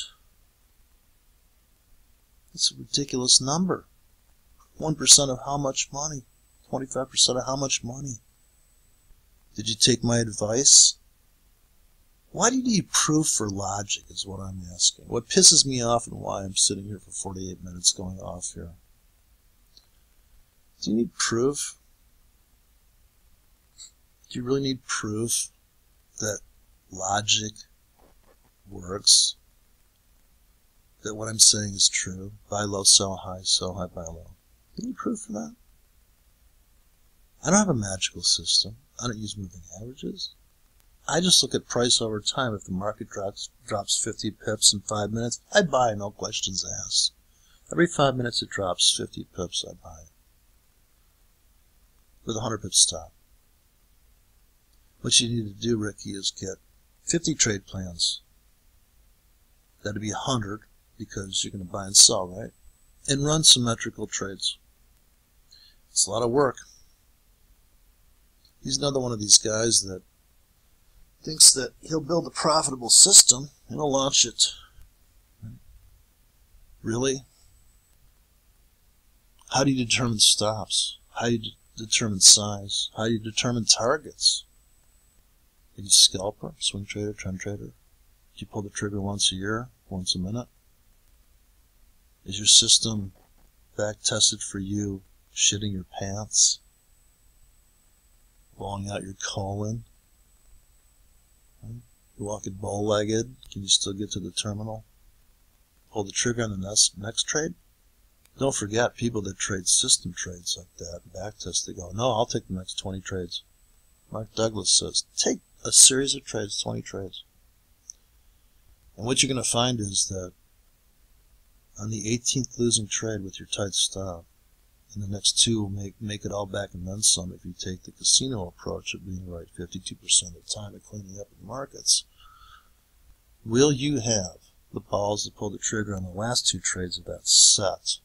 That's a ridiculous number. 1% of how much money? 25% of how much money? Did you take my advice? Why do you need proof for logic is what I'm asking. What pisses me off and why I'm sitting here for 48 minutes going off here. Do you need proof? Do you really need proof that logic works? That what I'm saying is true? Buy low, sell high, buy low. Do you need proof for that? I don't have a magical system. I don't use moving averages. I just look at price over time. If the market drops 50 pips in 5 minutes, I buy, no questions asked. Every 5 minutes it drops 50 pips, I buy. With a 100 pip stop. What you need to do, Ricky, is get 50 trade plans. That'd be 100 because you're going to buy and sell, right? And run symmetrical trades. It's a lot of work. He's another one of these guys that thinks that he'll build a profitable system and he'll launch it. Really? How do you determine stops? How do you determine size? How do you determine targets? Are you a scalper, swing trader, trend trader? Do you pull the trigger once a year, once a minute? Is your system back tested for you shitting your pants? Blowing out your colon? You're walking bow-legged. Can you still get to the terminal? Pull the trigger on the next trade? Don't forget, people that trade system trades like that, backtest, they go, no, I'll take the next 20 trades. Mark Douglas says, take a series of trades, 20 trades. And what you're going to find is that on the 18th losing trade with your tight stop, and the next two will make it all back and then some if you take the casino approach of being right 52% of the time and cleaning up the markets. Will you have the balls to pull the trigger on the last two trades of that set?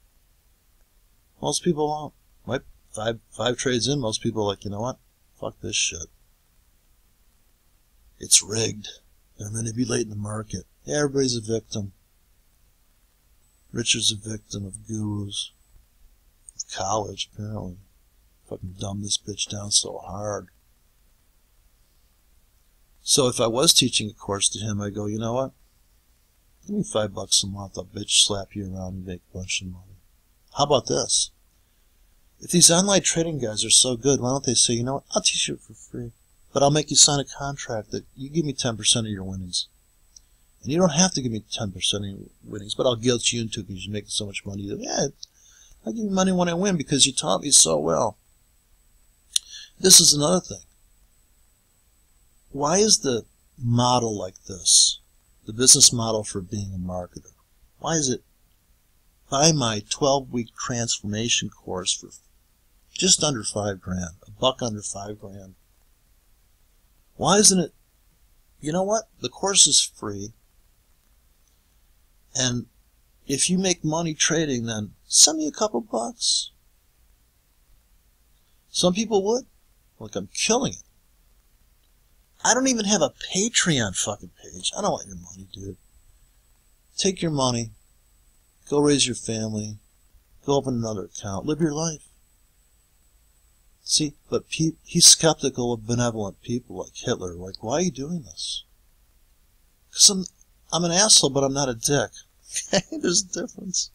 Most people won't. Right? Five trades in, most people are like, you know what? Fuck this shit. It's rigged. They're manipulating the market. Yeah, everybody's a victim. Richard's a victim of gurus. Of college, apparently. Fucking dumbed this bitch down so hard. So if I was teaching a course to him, I go, you know what? Give me $5 a month. I'll bitch slap you around and make a bunch of money. How about this? If these online trading guys are so good, why don't they say, you know what? I'll teach you it for free. But I'll make you sign a contract that you give me 10% of your winnings. And you don't have to give me 10% of your winnings, but I'll guilt you into it because you're making so much money. Yeah, I'll give you money when I win because you taught me so well. This is another thing. Why is the model like this, the business model for being a marketer, why is it buy my 12-week transformation course for just under $5,000, $1 under $5,000? Why isn't it, you know what? The course is free. And if you make money trading, then send me a couple bucks. Some people would. Like, I'm killing it. I don't even have a Patreon fucking page. I don't want your money, dude. Take your money. Go raise your family. Go open another account. Live your life. See, but he's skeptical of benevolent people like Hitler. Like, why are you doing this? Because I'm an asshole, but I'm not a dick. There's a difference.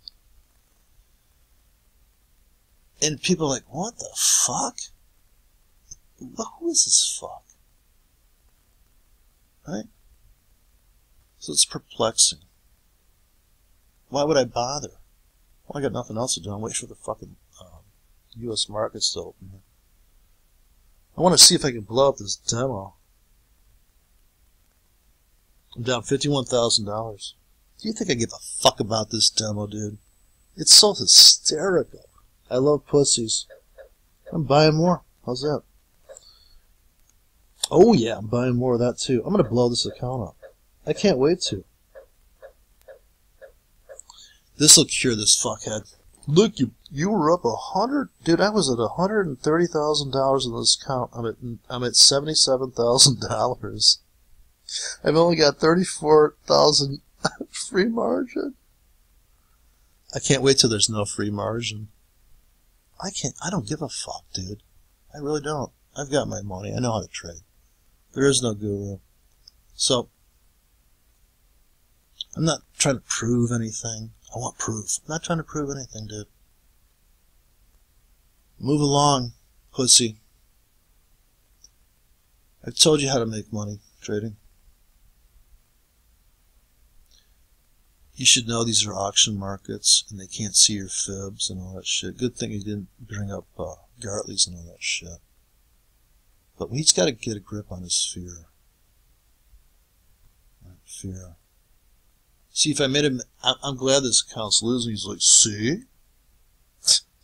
And people are like, what the fuck? Who is this fuck? Right? So it's perplexing. Why would I bother? Well, I got nothing else to do. I'm waiting for the fucking U.S. markets to open here. I want to see if I can blow up this demo. I'm down $51,000. Do you think I give a fuck about this demo, dude? It's so hysterical. I love pussies. I'm buying more. How's that? Oh yeah, I'm buying more of that too. I'm going to blow this account up. I can't wait to. This'll cure this fuckhead. Look, you were up 100, dude. I was at $130,000 in this account. I'm at $77,000. I've only got 34,000 free margin. I can't wait till there's no free margin. I don't give a fuck, dude. I really don't. I've got my money. I know how to trade. There is no guru. So, I'm not trying to prove anything. I want proof. I'm not trying to prove anything, dude. Move along, pussy. I've told you how to make money trading. You should know these are auction markets, and they can't see your fibs and all that shit. Good thing you didn't bring up Gartley's and all that shit. But he's got to get a grip on his fear. Right? Fear. See, if I made him... I'm glad this account's losing. He's like, see?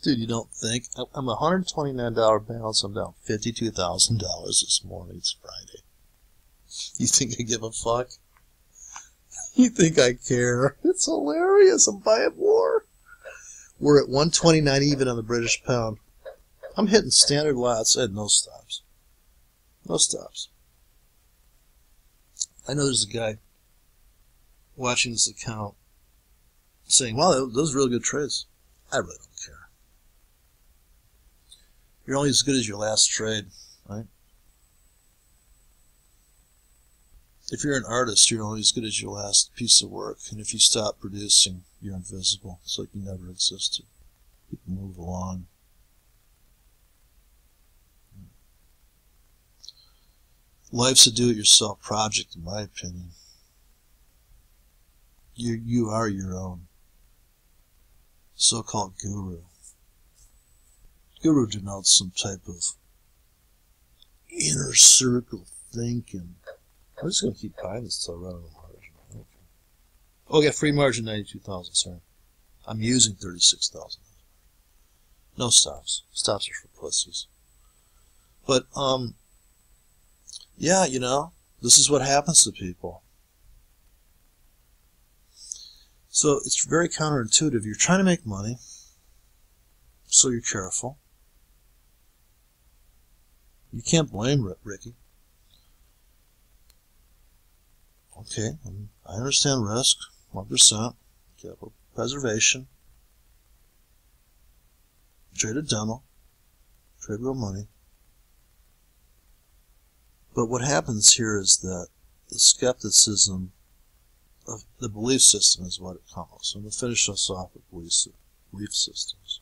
Dude, you don't think? I'm a $129 balance. I'm down $52,000 this morning. It's Friday. You think I give a fuck? You think I care? It's hilarious. I'm buying more. We're at 129 even on the British pound. I'm hitting standard lots. I had no stops. No stops. I know there's a guy watching this account saying, wow, those are really good trades. I really don't care. You're only as good as your last trade, right? If you're an artist, you're only as good as your last piece of work. And if you stop producing, you're invisible. It's like you never existed. People move along. Life's a do-it-yourself project, in my opinion. You are your own so-called guru. Guru denotes some type of inner circle thinking. I'm just going to keep buying this till I run out of margin. Okay. Oh, I got free margin 92,000, sorry. I'm using 36,000. No stops. Stops are for pussies. But, yeah, you know, this is what happens to people. So it's very counterintuitive. You're trying to make money, so you're careful. You can't blame Ricky. Okay, I understand risk, 1%, capital preservation, trade a demo, trade real money. But what happens here is that the skepticism of the belief system is what it comes. So I'm going to finish us off with belief systems.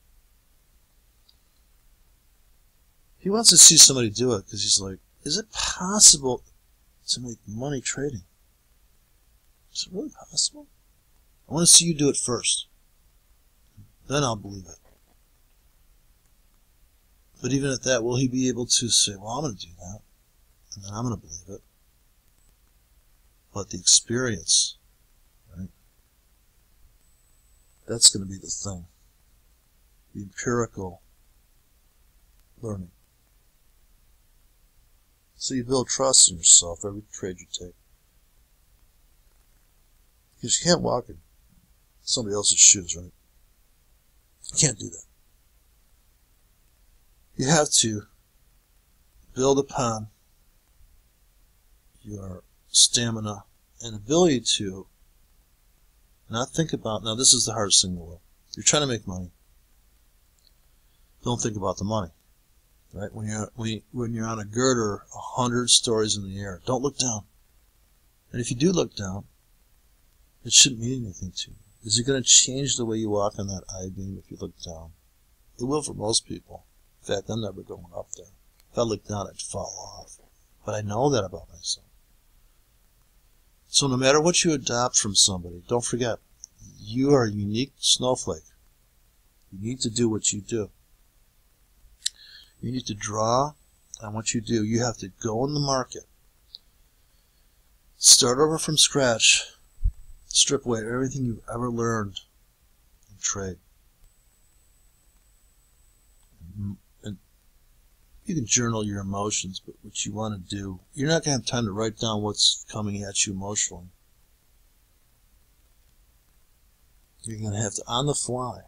He wants to see somebody do it because he's like, is it possible to make money trading? Is it really possible? I want to see you do it first. Then I'll believe it. But even at that, will he be able to say, well, I'm going to do that, and then I'm going to believe it? But the experience, right? That's going to be the thing. The empirical learning. So you build trust in yourself every trade you take. Because you can't walk in somebody else's shoes, right? You can't do that. You have to build upon your stamina and ability to not think about, now this is the hardest thing in the world. You're trying to make money. Don't think about the money. Right? When you're on a girder 100 stories in the air, don't look down. And if you do look down, it shouldn't mean anything to you. Is it going to change the way you walk on that I-beam if you look down? It will for most people. In fact, I'm never going up there. If I look down, I'd fall off. But I know that about myself. So no matter what you adopt from somebody, don't forget, you are a unique snowflake. You need to do what you do. You need to draw on what you do. You have to go in the market. Start over from scratch. Strip away everything you've ever learned in trade. And you can journal your emotions, but what you want to do, you're not going to have time to write down what's coming at you emotionally. You're going to have to, on the fly,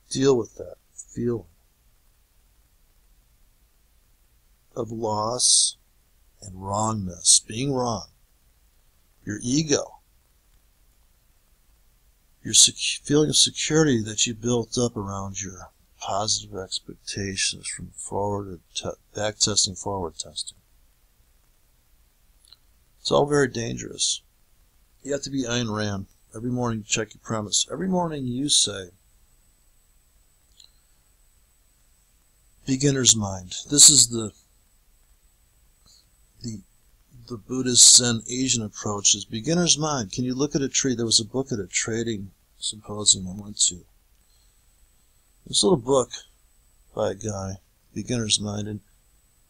deal with that feeling of loss and wrongness, being wrong, your ego, your feeling of security that you built up around your positive expectations from back testing, forward testing. It's all very dangerous. You have to be Ayn Rand. Every morning you check your premise. Every morning you say, beginner's mind. This is the Buddhist Zen Asian approach is beginner's mind. Can you look at a tree? There was a book at a trading symposium I went to. This little book by a guy, Beginner's Mind, and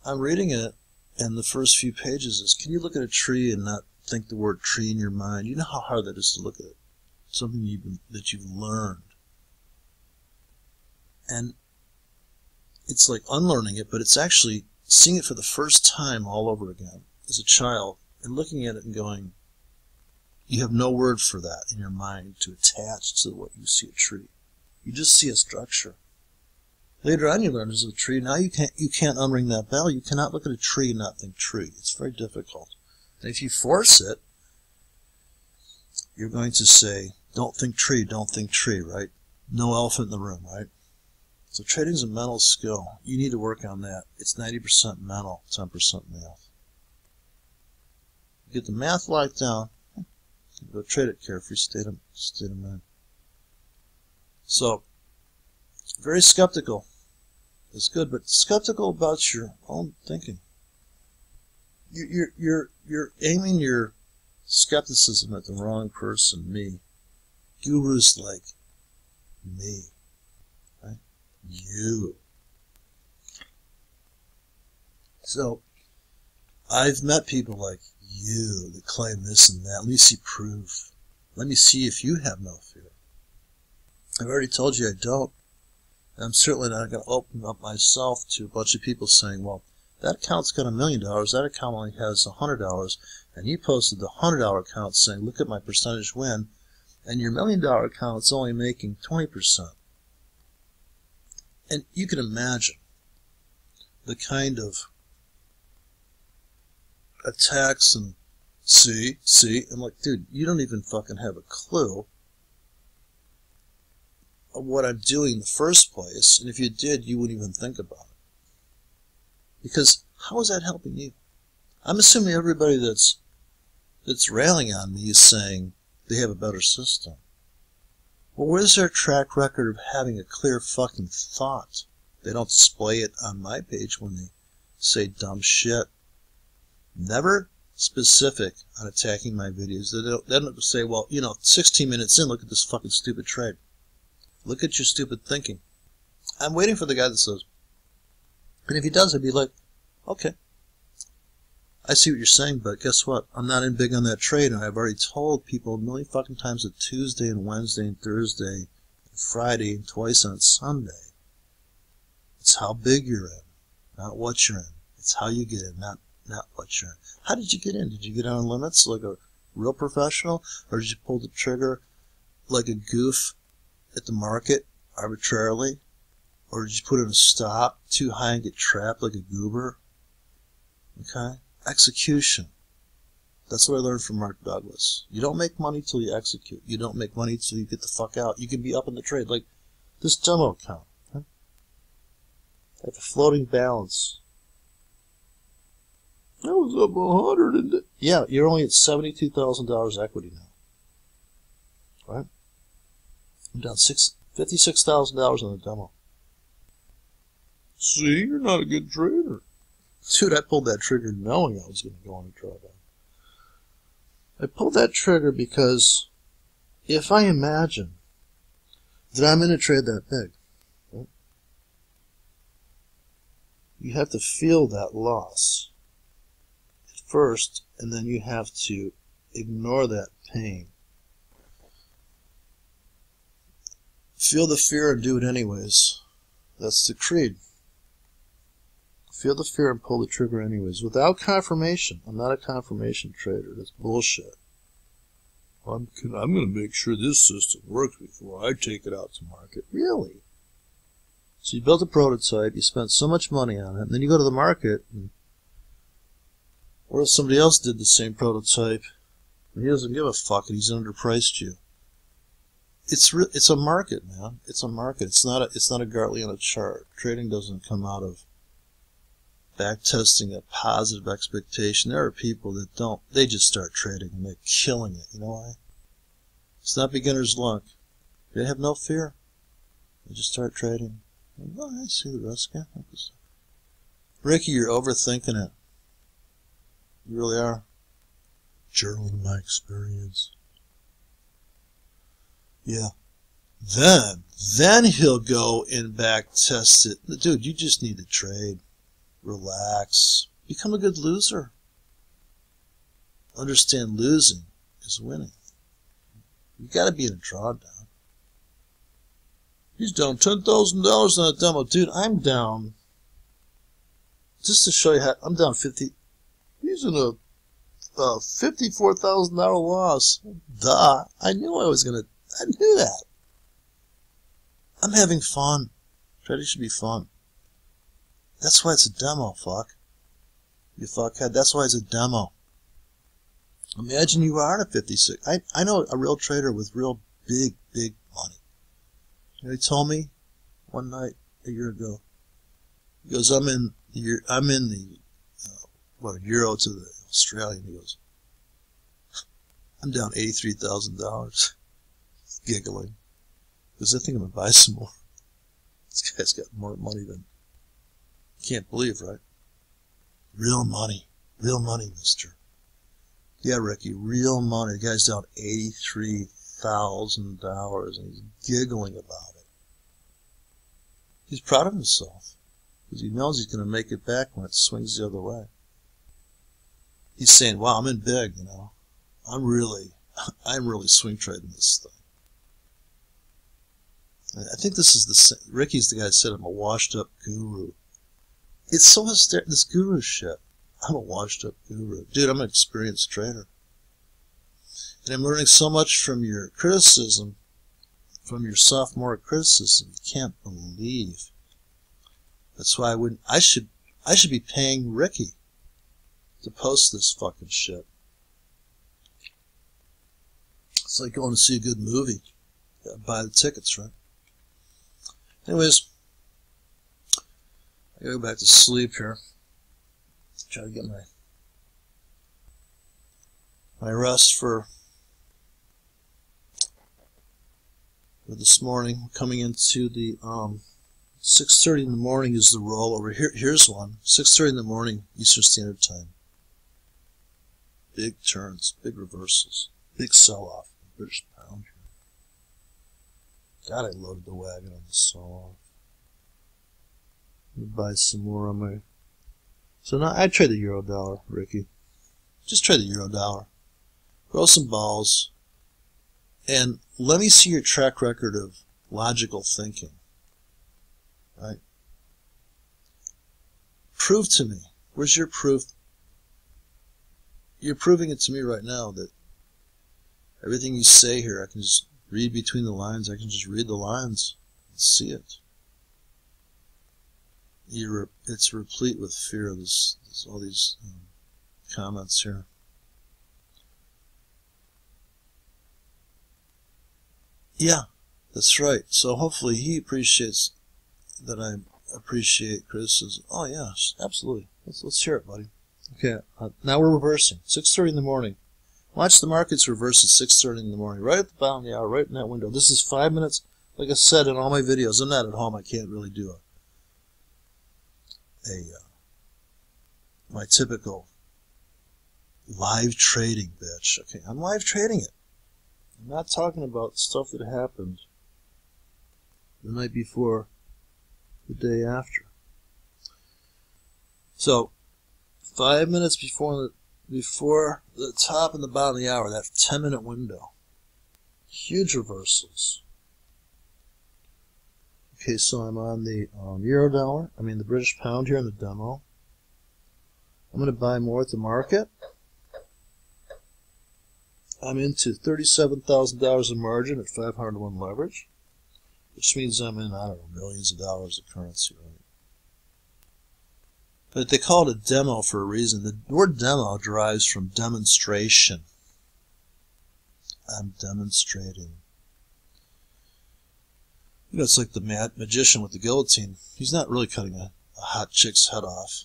I'm reading it, and the first few pages is, can you look at a tree and not think the word tree in your mind? You know how hard that is to look at it. Something that you've learned. And it's like unlearning it, but it's actually seeing it for the first time all over again as a child and looking at it and going, you have no word for that in your mind to attach to what you see a tree. You just see a structure. Later on you learn there's a tree. Now you can't unring that bell. You cannot look at a tree and not think tree. It's very difficult. And if you force it, you're going to say, don't think tree, right? No elephant in the room, right? So trading's a mental skill. You need to work on that. It's 90% mental, 10% math. You get the math locked down, go trade it, carefree state of mind. So, very skeptical is good, but skeptical about your own thinking. You're aiming your skepticism at the wrong person, me. gurus like me, right? You. So, I've met people like you that claim this and that. Let me see proof. Let me see if you have no fear. I've already told you I don't. I'm certainly not going to open up myself to a bunch of people saying, well, that account's got $1 million, that account only has $100, and you posted the $100 account saying, look at my percentage win, and your $1 million account's only making 20%. And you can imagine the kind of attacks and see, I'm like, dude, you don't even fucking have a clue of what I'm doing in the first place, and if you did, you wouldn't even think about it. Because how is that helping you? I'm assuming everybody that's railing on me is saying they have a better system. Well, where's their track record of having a clear fucking thought? They don't display it on my page when they say dumb shit. Never specific on attacking my videos. They don't say, well, 16 minutes in, look at this fucking stupid trade. Look at your stupid thinking. I'm waiting for the guy that says, and if he does, I'd be like, okay, I see what you're saying, but guess what? I'm not in big on that trade, and I've already told people a million fucking times that Tuesday and Wednesday and Thursday and Friday and twice on Sunday. It's how big you're in, not what you're in. It's how you get in, not what you're in. How did you get in? Did you get on limits like a real professional, or did you pull the trigger like a goof at the market arbitrarily? Or did you put in a stop too high and get trapped like a goober? Okay? Execution. That's what I learned from Mark Douglas. You don't make money till you execute. You don't make money till you get the fuck out. You can be up in the trade. Like this demo account. Okay? I have a floating balance. That was up 100 and yeah, you're only at $72,000 equity now. Right? I'm down $56,000 on the demo. See, you're not a good trader. Dude, I pulled that trigger knowing I was going to go on a drawdown. I pulled that trigger because if I imagine that I'm in a trade that big, right, you have to feel that loss at first, and then you have to ignore that pain. Feel the fear and do it anyways. That's the creed. Feel the fear and pull the trigger anyways. Without confirmation. I'm not a confirmation trader. That's bullshit. I'm going to make sure this system works before I take it out to market. Really? So you built a prototype, you spent so much money on it, and then you go to the market, and what if somebody else did the same prototype, and he doesn't give a fuck, and he's underpriced you? It's a market, man. It's a market. It's not a Gartley on a chart. Trading doesn't come out of backtesting a positive expectation. There are people that don't. They just start trading and they're killing it. You know why? It's not beginner's luck. They have no fear. They just start trading. Oh, I see the risk. Yeah. Ricky, you're overthinking it. You really are. Journaling my experience. Yeah. Then he'll go and back test it. Dude, you just need to trade. Relax. Become a good loser. Understand losing is winning. You gotta be in a drawdown. He's down $10,000 on a demo. Dude, I'm down. Just to show you how, I'm down 50. He's in a $54,000 loss. Duh. I knew that. I'm having fun. Trading should be fun. That's why it's a demo, fuck. You fuckhead. That's why it's a demo. Imagine you are at a 56. I know a real trader with real big money. You know, he told me one night a year ago. He goes, I'm in the euro to the Australian. He goes, I'm down $83,000. Giggling. Because I think I'm going to buy some more. This guy's got more money than... Can't believe, right? Real money. Real money, mister. Yeah, Ricky, real money. The guy's down $83,000. $1,000 and he's giggling about it. He's proud of himself because he knows he's going to make it back when it swings the other way. He's saying, wow, I'm in big, you know. I'm really swing trading this thing. I think this is Ricky's the guy that said I'm a washed up guru. It's so hysterical, this guru shit. I'm a washed up guru. Dude, I'm an experienced trader. And I'm learning so much from your criticism, from your sophomore criticism. You can't believe. That's why I should be paying Ricky to post this fucking shit. It's like going to see a good movie. You gotta buy the tickets, right? Anyways, I gotta go back to sleep here. Try to get my rest for this morning. Coming into the 6:30 in the morning is the rollover. Here's one. 6:30 in the morning Eastern Standard Time. Big turns, big reversals, big sell-off. British pound here. God, I loaded the wagon on the sell-off. Let me buy some more on my... So now I trade the euro dollar, Ricky. Just trade the euro dollar. Grow some balls. And let me see your track record of logical thinking. Right? Prove to me. Where's your proof? You're proving it to me right now that everything you say here, I can just read between the lines. I can just read the lines and see it. It's replete with fear. All these comments here. Yeah, that's right. So hopefully he appreciates that I appreciate criticism. Oh yeah, absolutely. Let's hear it, buddy. Okay, now we're reversing. 6:30 in the morning. Watch the markets reverse at 6:30 in the morning, right at the bottom of the hour, right in that window. This is 5 minutes. Like I said in all my videos, I'm not at home. I can't really do my typical live trading, bitch. Okay, I'm live trading it. I'm not talking about stuff that happened the night before, the day after. So, 5 minutes before the top and the bottom of the hour, that 10-minute window. Huge reversals. Okay, so I'm on the euro dollar. I mean the British pound here in the demo. I'm going to buy more at the market. I'm into $37,000 in margin at 501 leverage, which means I'm in, I don't know, millions of dollars of currency, right? But they call it a demo for a reason. The word demo derives from demonstration. I'm demonstrating. You know, it's like the magician with the guillotine. He's not really cutting a hot chick's head off.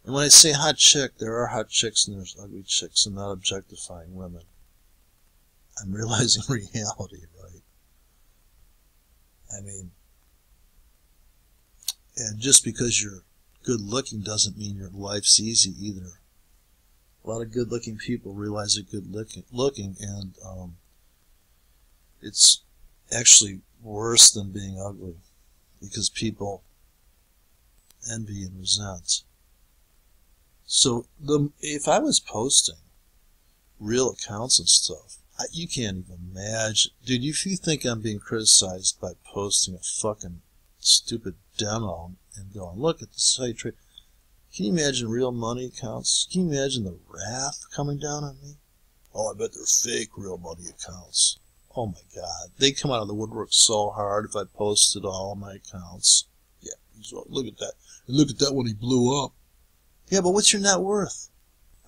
And when I say hot chick, there are hot chicks and there's ugly chicks. I'm not objectifying women. I'm realizing reality, right? I mean, and just because you're good looking doesn't mean your life's easy either. A lot of good looking people realize they're good looking and it's actually worse than being ugly because people envy and resent. So if I was posting real accounts and stuff, you can't even imagine. Dude, if you think I'm being criticized by posting a fucking stupid demo and going, look at this how you trade. Can you imagine real money accounts? Can you imagine the wrath coming down on me? Oh, I bet they're fake real money accounts. Oh my God. They come out of the woodwork so hard if I posted all my accounts. Yeah, look at that. And look at that when he blew up. Yeah, but what's your net worth?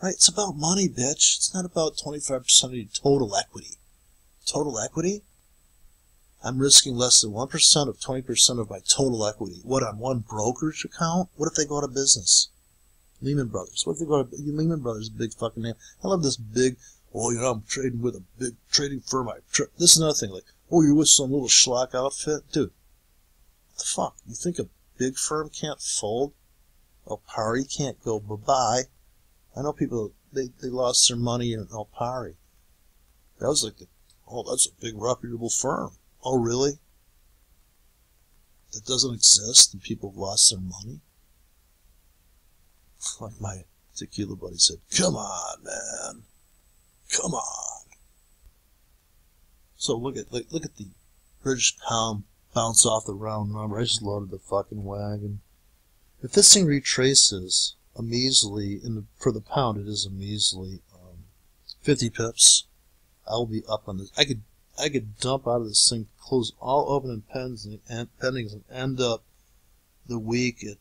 Right? It's about money, bitch. It's not about 25% of your total equity. Total equity? I'm risking less than 1% of 20% of my total equity. What, on one brokerage account? What if they go out of business? Lehman Brothers. What if they go out of... Lehman Brothers is a big fucking name. I love this big... Oh, you know, I'm trading with a big trading firm. This is another thing. Like, oh, you're with some little schlock outfit? Dude, what the fuck? You think a big firm can't fold? Opari can't go bye-bye. I know people, they lost their money in Opari. That was like the Oh, that's a big reputable firm. Oh, really? That doesn't exist and people have lost their money? Like my tequila buddy said, come on, man. Come on. So look at the British pound bounce off the round number. I just loaded the fucking wagon. If this thing retraces a measly, for the pound it is a measly 50 pips, I'll be up on this. I could dump out of this thing, close all open pendings, and end up the week at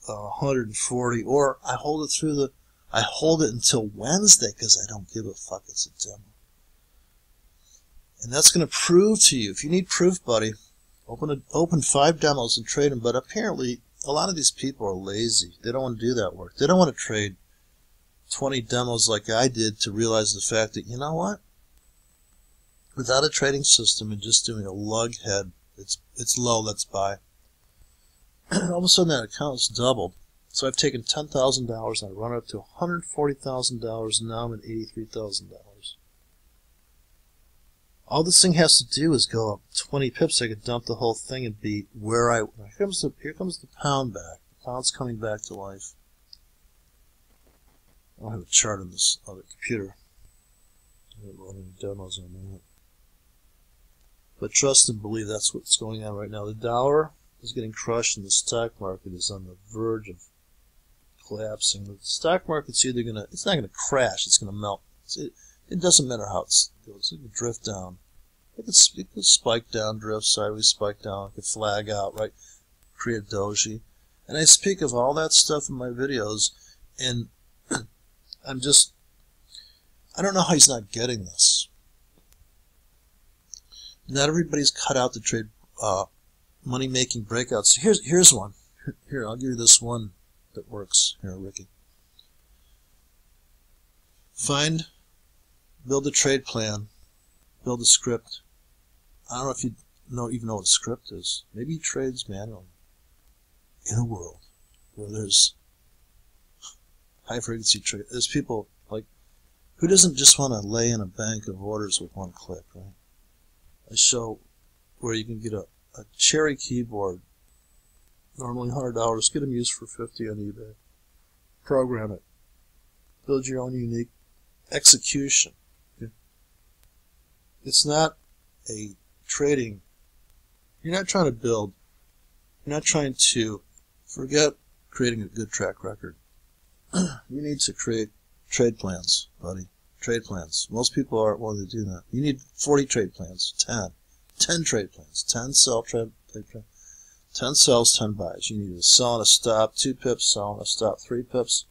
140, or I hold it until Wednesday because I don't give a fuck. It's a demo. And that's going to prove to you, if you need proof, buddy, open 5 demos and trade them. But apparently, a lot of these people are lazy. They don't want to do that work. They don't want to trade 20 demos like I did to realize the fact that, you know what? Without a trading system and just doing a lug head, it's low, let's buy. All of a sudden that account's doubled. So I've taken $10,000 and I run it up to $140,000. Now I'm at $83,000. All this thing has to do is go up 20 pips. I could dump the whole thing and be where here comes the pound back. The pound's coming back to life. I don't have a chart on this other computer. I haven't run any demos on that. But trust and believe that's what's going on right now. The dollar is getting crushed and the stock market is on the verge of collapsing. The stock market's either it's not gonna crash, it's gonna melt. It doesn't matter how it goes. It can drift down. It could spike down, drift sideways, spike down. It could flag out, right? Create a doji. And I speak of all that stuff in my videos, and I don't know how he's not getting this. Not everybody's cut out to trade money-making breakouts. Here's one. Here, I'll give you this one that works. Here, Ricky. Build a trade plan, build a script. I don't know if you even know what a script is. Maybe he trades manually. In a world where there's high-frequency trade, there's people like, who doesn't just want to lay in a bank of orders with one click, right? I show where you can get a Cherry keyboard, normally $100, get them used for $50 on eBay. Program it. Build your own unique execution. It's not a trading. You're not trying to build. You're not trying to forget creating a good track record. You need to create trade plans, buddy. Trade plans. Most people aren't willing to do that. You need 40 trade plans. 10 trade plans. 10 sell trade plans. 10 sells, 10 buys. You need a sell and a stop, 2 pips, sell and a stop, 3 pips.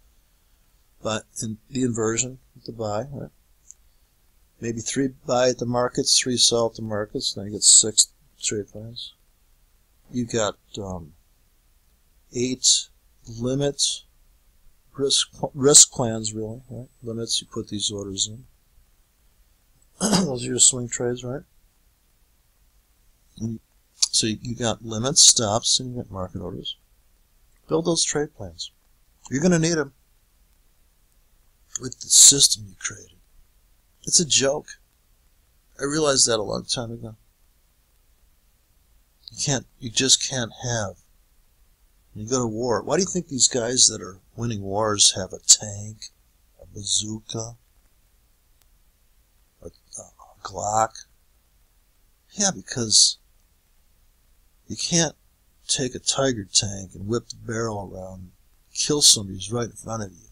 But in the inversion, the buy, right? Maybe 3 buy at the markets, 3 sell at the markets, then you get 6 trade plans. You got 8 limit risk plans, really, right? Limits, you put these orders in. Those are your swing trades, right? So you got limits, stops, and you got market orders. Build those trade plans. You're going to need them with the system you created. It's a joke. I realized that a long time ago. You just can't have. When you go to war, why do you think these guys that are winning wars have a tank, a bazooka, a Glock? Yeah, because you can't take a Tiger tank and whip the barrel around and kill somebody who's right in front of you.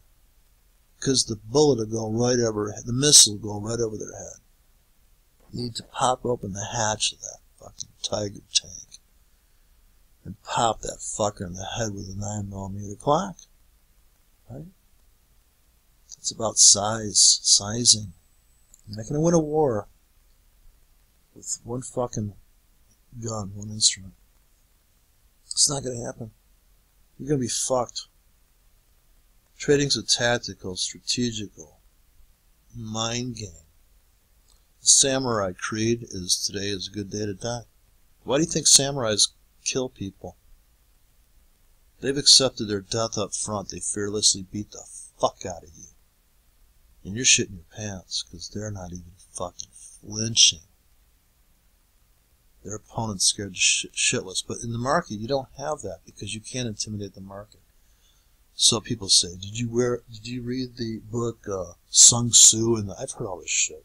Because the bullet will go right over, the missile will go right over their head. You need to pop open the hatch of that fucking Tiger tank and pop that fucker in the head with a 9mm Glock. Right? It's about sizing. You're not going to win a war with one fucking gun, one instrument. It's not going to happen. You're going to be fucked. Trading's a tactical, strategical mind game. The samurai creed is today is a good day to die. Why do you think samurais kill people? They've accepted their death up front. They fearlessly beat the fuck out of you. And you're shitting your pants because they're not even fucking flinching. their opponent's scared shitless. But in the market, you don't have that because you can't intimidate the market. So people say, did you read the book Sun Tzu? And I've heard all this shit.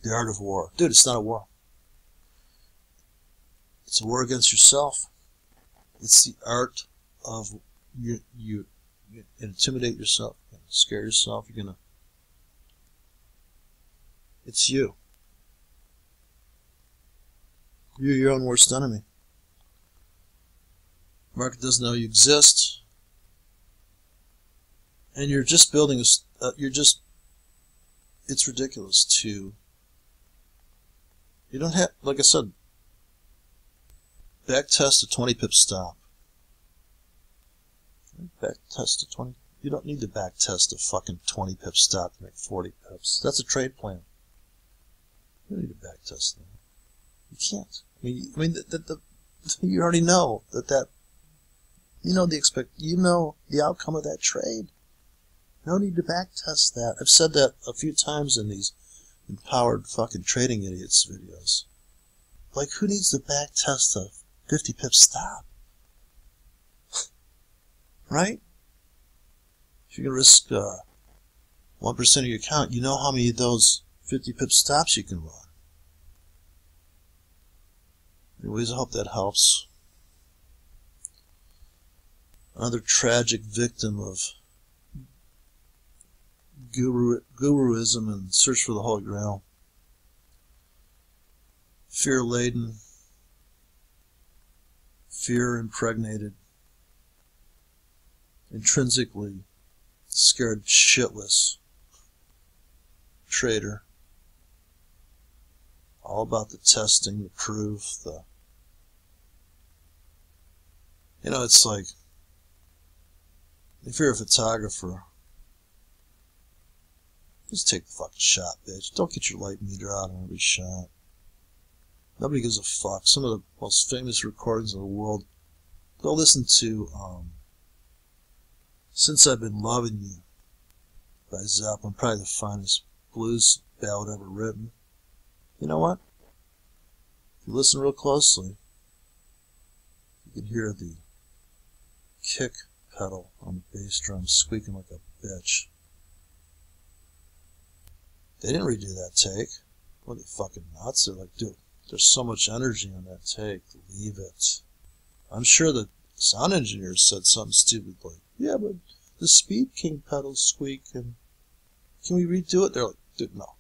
The Art of War. Dude, it's not a war. It's a war against yourself. It's the art of you intimidate yourself, you scare yourself. It's you. You're your own worst enemy. The market doesn't know you exist, and you're just building it's ridiculous to. You don't have, like I said, back test a 20 pip stop. Back test a 20. You don't need to back test a fucking 20 pip stop to make 40 pips. That's a trade plan. You don't need to back test that. You can't. I mean, you already know that you know the outcome of that trade. No need to back test that. I've said that a few times in these empowered fucking trading idiots videos. Like, who needs to back test a 50 pip stop? Right? If you're going to risk 1% of your account, you know how many of those 50 pip stops you can run. Anyways, I hope that helps. Another tragic victim of guruism and search for the Holy Grail. Fear-laden, fear-impregnated, intrinsically scared shitless trader. All about the testing, the proof, it's like, if you're a photographer, just take the fucking shot, bitch. Don't get your light meter out on every shot. Nobody gives a fuck. Some of the most famous recordings in the world, go listen to Since I've Been Loving You by Zeppelin, probably the finest blues ballad ever written. You know what? If you listen real closely, you can hear the kick pedal on the bass drum squeaking like a bitch. They didn't redo that take. What, are they fucking nuts? They're like, dude, there's so much energy on that take. Leave it. I'm sure the sound engineer said something stupid like, yeah, but the Speed King pedals squeak, and can we redo it? They're like, dude, no.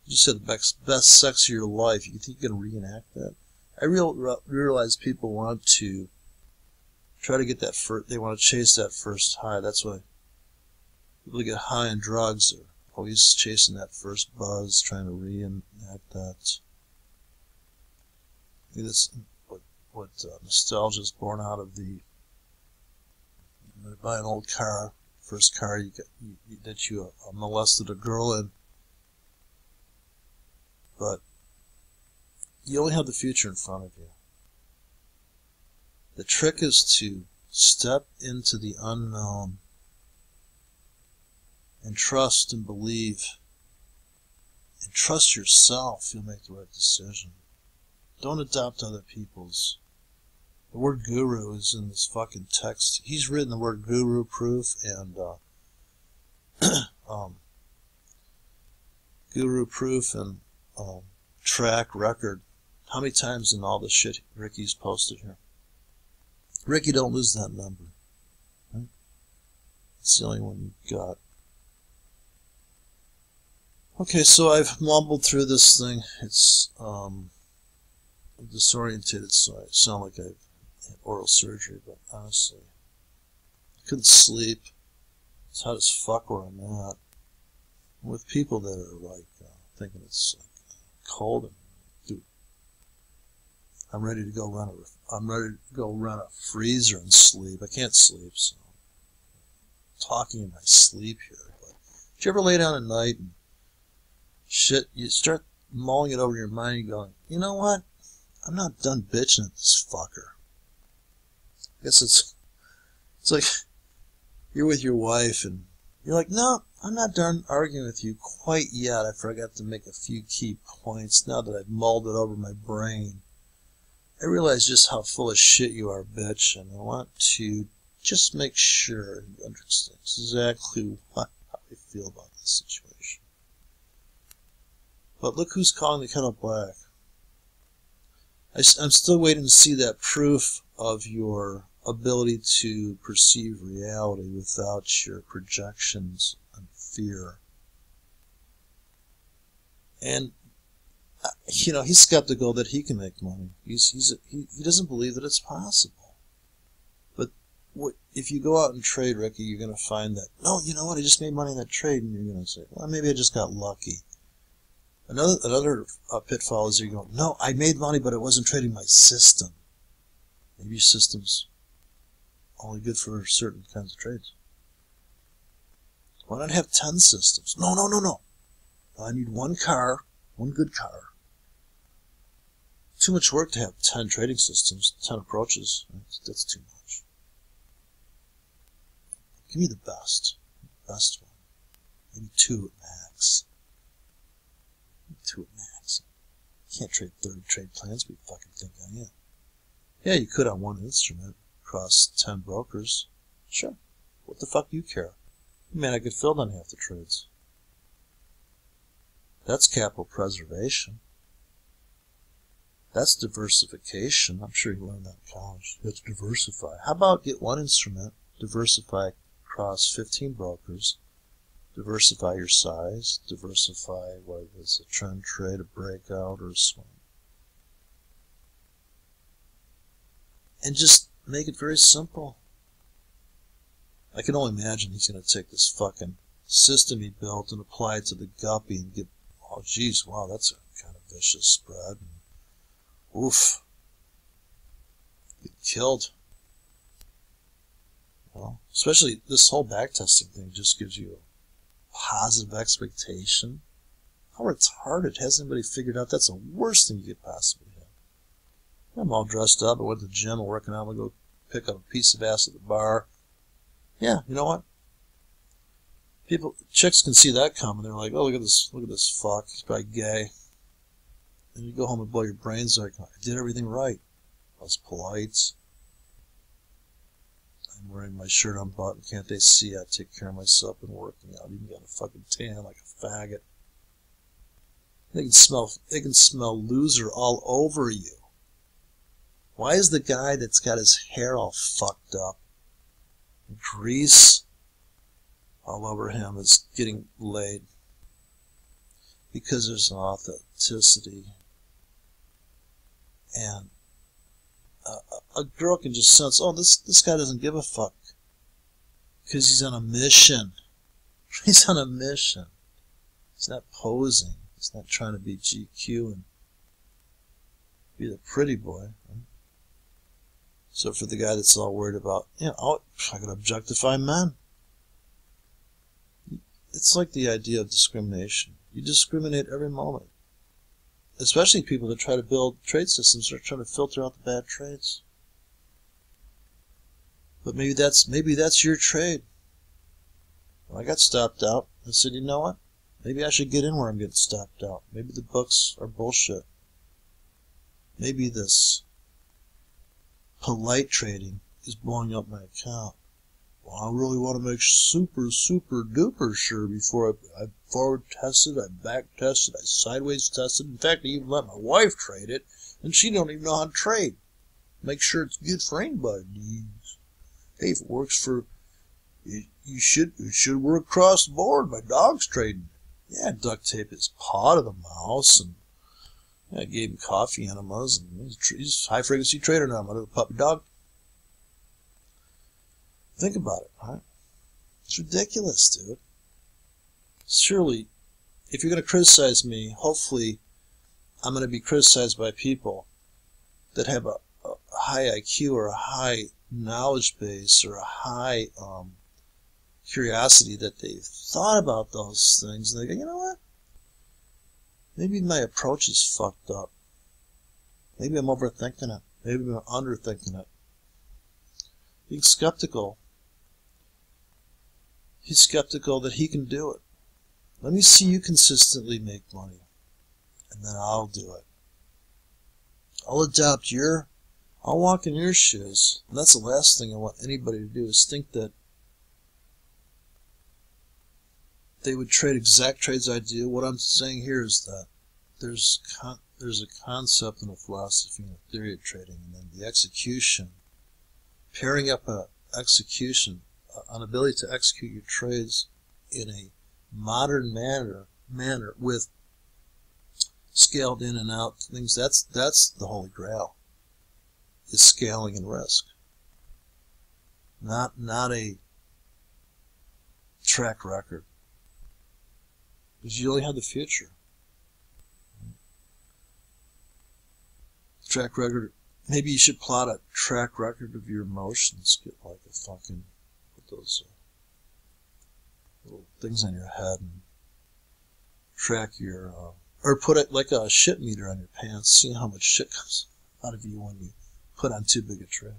You just had the best sex of your life. You think you're going to reenact that? I realize people want to try to get that first, they want to chase that first high. That's why people get high on drugs are always chasing that first buzz, trying to reenact that. I think that's what nostalgia is born out of. You buy an old car, first car that you molested a girl in. But you only have the future in front of you. The trick is to step into the unknown and trust and believe and trust yourself. You'll make the right decision. Don't adopt other people's. The word guru is in this fucking text. He's written the word guru proof and guru proof and track record. How many times in all the shit Ricky's posted here? Ricky, don't lose that number. Right? It's the only one you've got. Okay, so I've mumbled through this thing. It's I'm disorientated, so I sound like I've had oral surgery, but honestly, I couldn't sleep. It's hot as fuck where I'm at. I'm with people that are like thinking it's like cold, and dude, I'm ready to go run a freezer and sleep. I can't sleep, so I'm talking in my sleep here. But did you ever lay down at night and shit, you start mulling it over in your mind and going, you know what? I'm not done bitching at this fucker. I guess it's like you're with your wife and you're like, no, I'm not done arguing with you quite yet. I forgot to make a few key points now that I've mulled it over my brain. I realize just how full of shit you are, bitch, and I want to just make sure you understand exactly how I feel about this situation. But look who's calling the kettle black. I'm still waiting to see that proof of your ability to perceive reality without your projections and fear. And he's skeptical that he can make money. He doesn't believe that it's possible. But if you go out and trade, Ricky, you're going to find that, no, you know what, I just made money in that trade, and you're going to say, well, maybe I just got lucky. Another pitfall is you're going, no, I made money, but it wasn't trading my system. Maybe your system's only good for certain kinds of trades. Why not have 10 systems? No. I need one good car. Too much work to have 10 trading systems, 10 approaches. That's too much. Give me the best one. Maybe 2 at max. You can't trade 30 trade plans, but you fucking think I am. Yeah, you could on one instrument across 10 brokers. Sure. What the fuck do you care? Man, I could fill down half the trades. That's capital preservation. That's diversification. I'm sure you learned that in college. You have to diversify. How about get one instrument, diversify across 15 brokers, diversify your size, diversify whether it's a trend trade, a breakout, or a swing. And just make it very simple. I can only imagine he's going to take this fucking system he built and apply it to the guppy and get, oh geez, wow, that's a kind of vicious spread. And, oof. Get killed. Well, especially this whole backtesting thing just gives you a positive expectation. How retarded. Has anybody figured out that's the worst thing you could possibly have? I'm all dressed up. I went to the gym. I'm working out. I'm going to go pick up a piece of ass at the bar. Yeah, you know what? Chicks can see that coming. They're like, oh, look at this fuck. He's probably gay. And you go home and blow your brains like, I did everything right. I was polite. I'm wearing my shirt unbuttoned. Can't they see I take care of myself and working out? Even got a fucking tan like a faggot. They can smell loser all over you. Why is the guy that's got his hair all fucked up, grease all over him, is getting laid? Because there's an authenticity. And a girl can just sense, oh, this guy doesn't give a fuck. Because he's on a mission. He's on a mission. He's not posing. He's not trying to be GQ and be the pretty boy. Right? So for the guy that's all worried about, I can objectify men. It's like the idea of discrimination. You discriminate every moment. Especially people that try to build trade systems that are trying to filter out the bad trades. But maybe that's your trade. When I got stopped out, I said, you know what? Maybe I should get in where I'm getting stopped out. Maybe the books are bullshit. Maybe this polite trading is blowing up my account. Well, I really want to make super duper sure before I forward tested, I back tested, I sideways tested. In fact, I even let my wife trade it, and she don't even know how to trade. Make sure it's good for anybody. Hey, if it works for it should work across the board. My dog's trading. Yeah, duct tape his paw to the mouse, and I gave him coffee enemas, and he's a high frequency trader now. I'm a puppy dog. Think about it, right? It's ridiculous, dude. Surely, if you're going to criticize me, hopefully I'm going to be criticized by people that have a high IQ or a high knowledge base or a high curiosity, that they've thought about those things, and they go, you know what? Maybe my approach is fucked up. Maybe I'm overthinking it. Maybe I'm underthinking it. Being skeptical He's skeptical that he can do it. Let me see you consistently make money, and then I'll do it. I'll walk in your shoes. And that's the last thing I want anybody to do, is think that they would trade exact trades I do. What I'm saying here is that there's a concept and a philosophy and a theory of trading, and then the execution, pairing up an ability to execute your trades in a modern manner with scaled in and out things. That's the holy grail, is scaling and risk, not a track record, because you only have the future. Track record. Maybe you should plot a track record of your emotions. Get like a fucking, put those little things on your head and track your, or put it like a shit meter on your pants. See how much shit comes out of you when you put on too big a trade.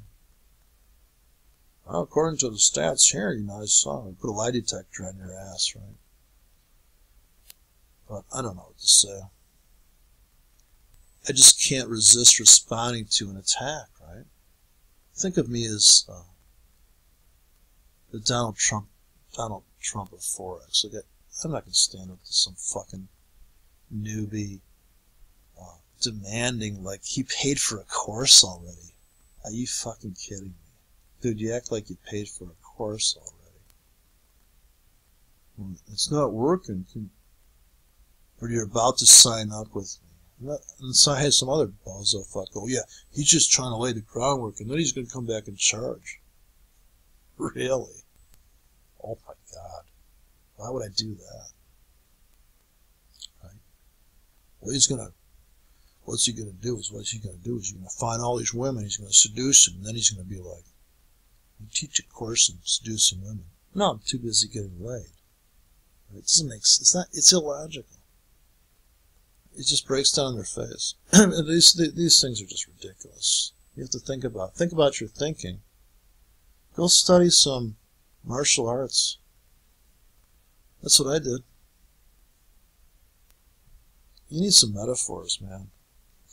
Well, according to the stats here, I saw put a lie detector on your ass, right? But I don't know what to say. I just can't resist responding to an attack, right? Think of me as the Donald Trump of Forex. I'm not going to stand up to some fucking newbie demanding, like, he paid for a course already. Are you fucking kidding me? Dude, you act like you paid for a course already. It's not working. Or you're about to sign up with me. And so I had some other bozo fuck. Oh yeah, he's just trying to lay the groundwork, and then he's going to come back and charge. Really? Oh my God. Why would I do that? Right? What's he going to do? He's going to find all these women, he's going to seduce them, and then he's going to be like, you teach a course in seducing women. No, I'm too busy getting laid. Right? It doesn't make sense. It's illogical. It just breaks down their face. These things are just ridiculous. You have to think about your thinking. Go study some martial arts. That's what I did. You need some metaphors, man.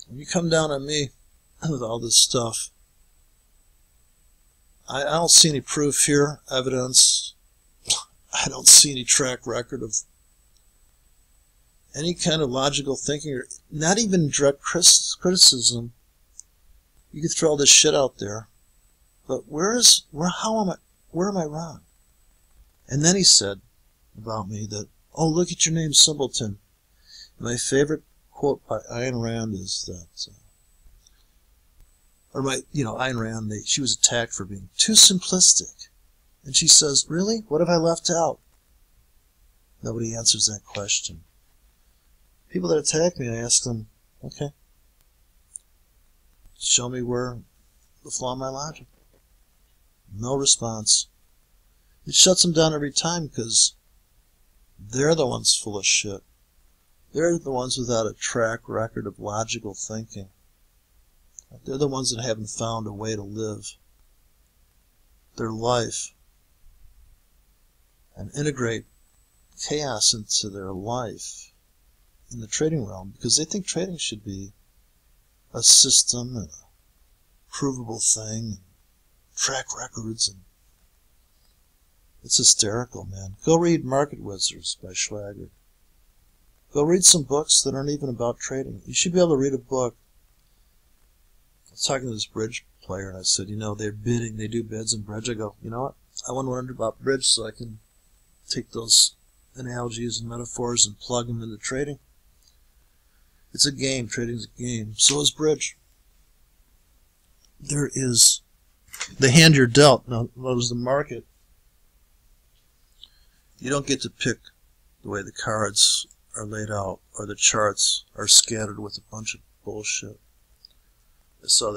When you come down on me with all this stuff, I don't see any proof here, evidence. I don't see any track record of any kind of logical thinking, or not even direct criticism. You could throw all this shit out there, but where am I wrong? And then he said about me that, oh, look at your name, simpleton. My favorite quote by Ayn Rand is that, Ayn Rand, she was attacked for being too simplistic. And she says, really? What have I left out? Nobody answers that question. People that attack me, I ask them, okay, show me where the flaw in my logic. No response. It shuts them down every time, because they're the ones full of shit. They're the ones without a track record of logical thinking. They're the ones that haven't found a way to live their life and integrate chaos into their life in the trading realm, because they think trading should be a system and a provable thing, and track records, and it's hysterical, man. Go read Market Wizards by Schwager. Go read some books that aren't even about trading. You should be able to read a book. I was talking to this bridge player, and I said, they're bidding, they do bids in bridge. I go, you know what? I want to learn about bridge so I can take those analogies and metaphors and plug them into trading. It's a game. Trading's a game. So is bridge. There is the hand you're dealt. Now, what is the market? You don't get to pick the way the cards are laid out, or the charts are scattered with a bunch of bullshit. I saw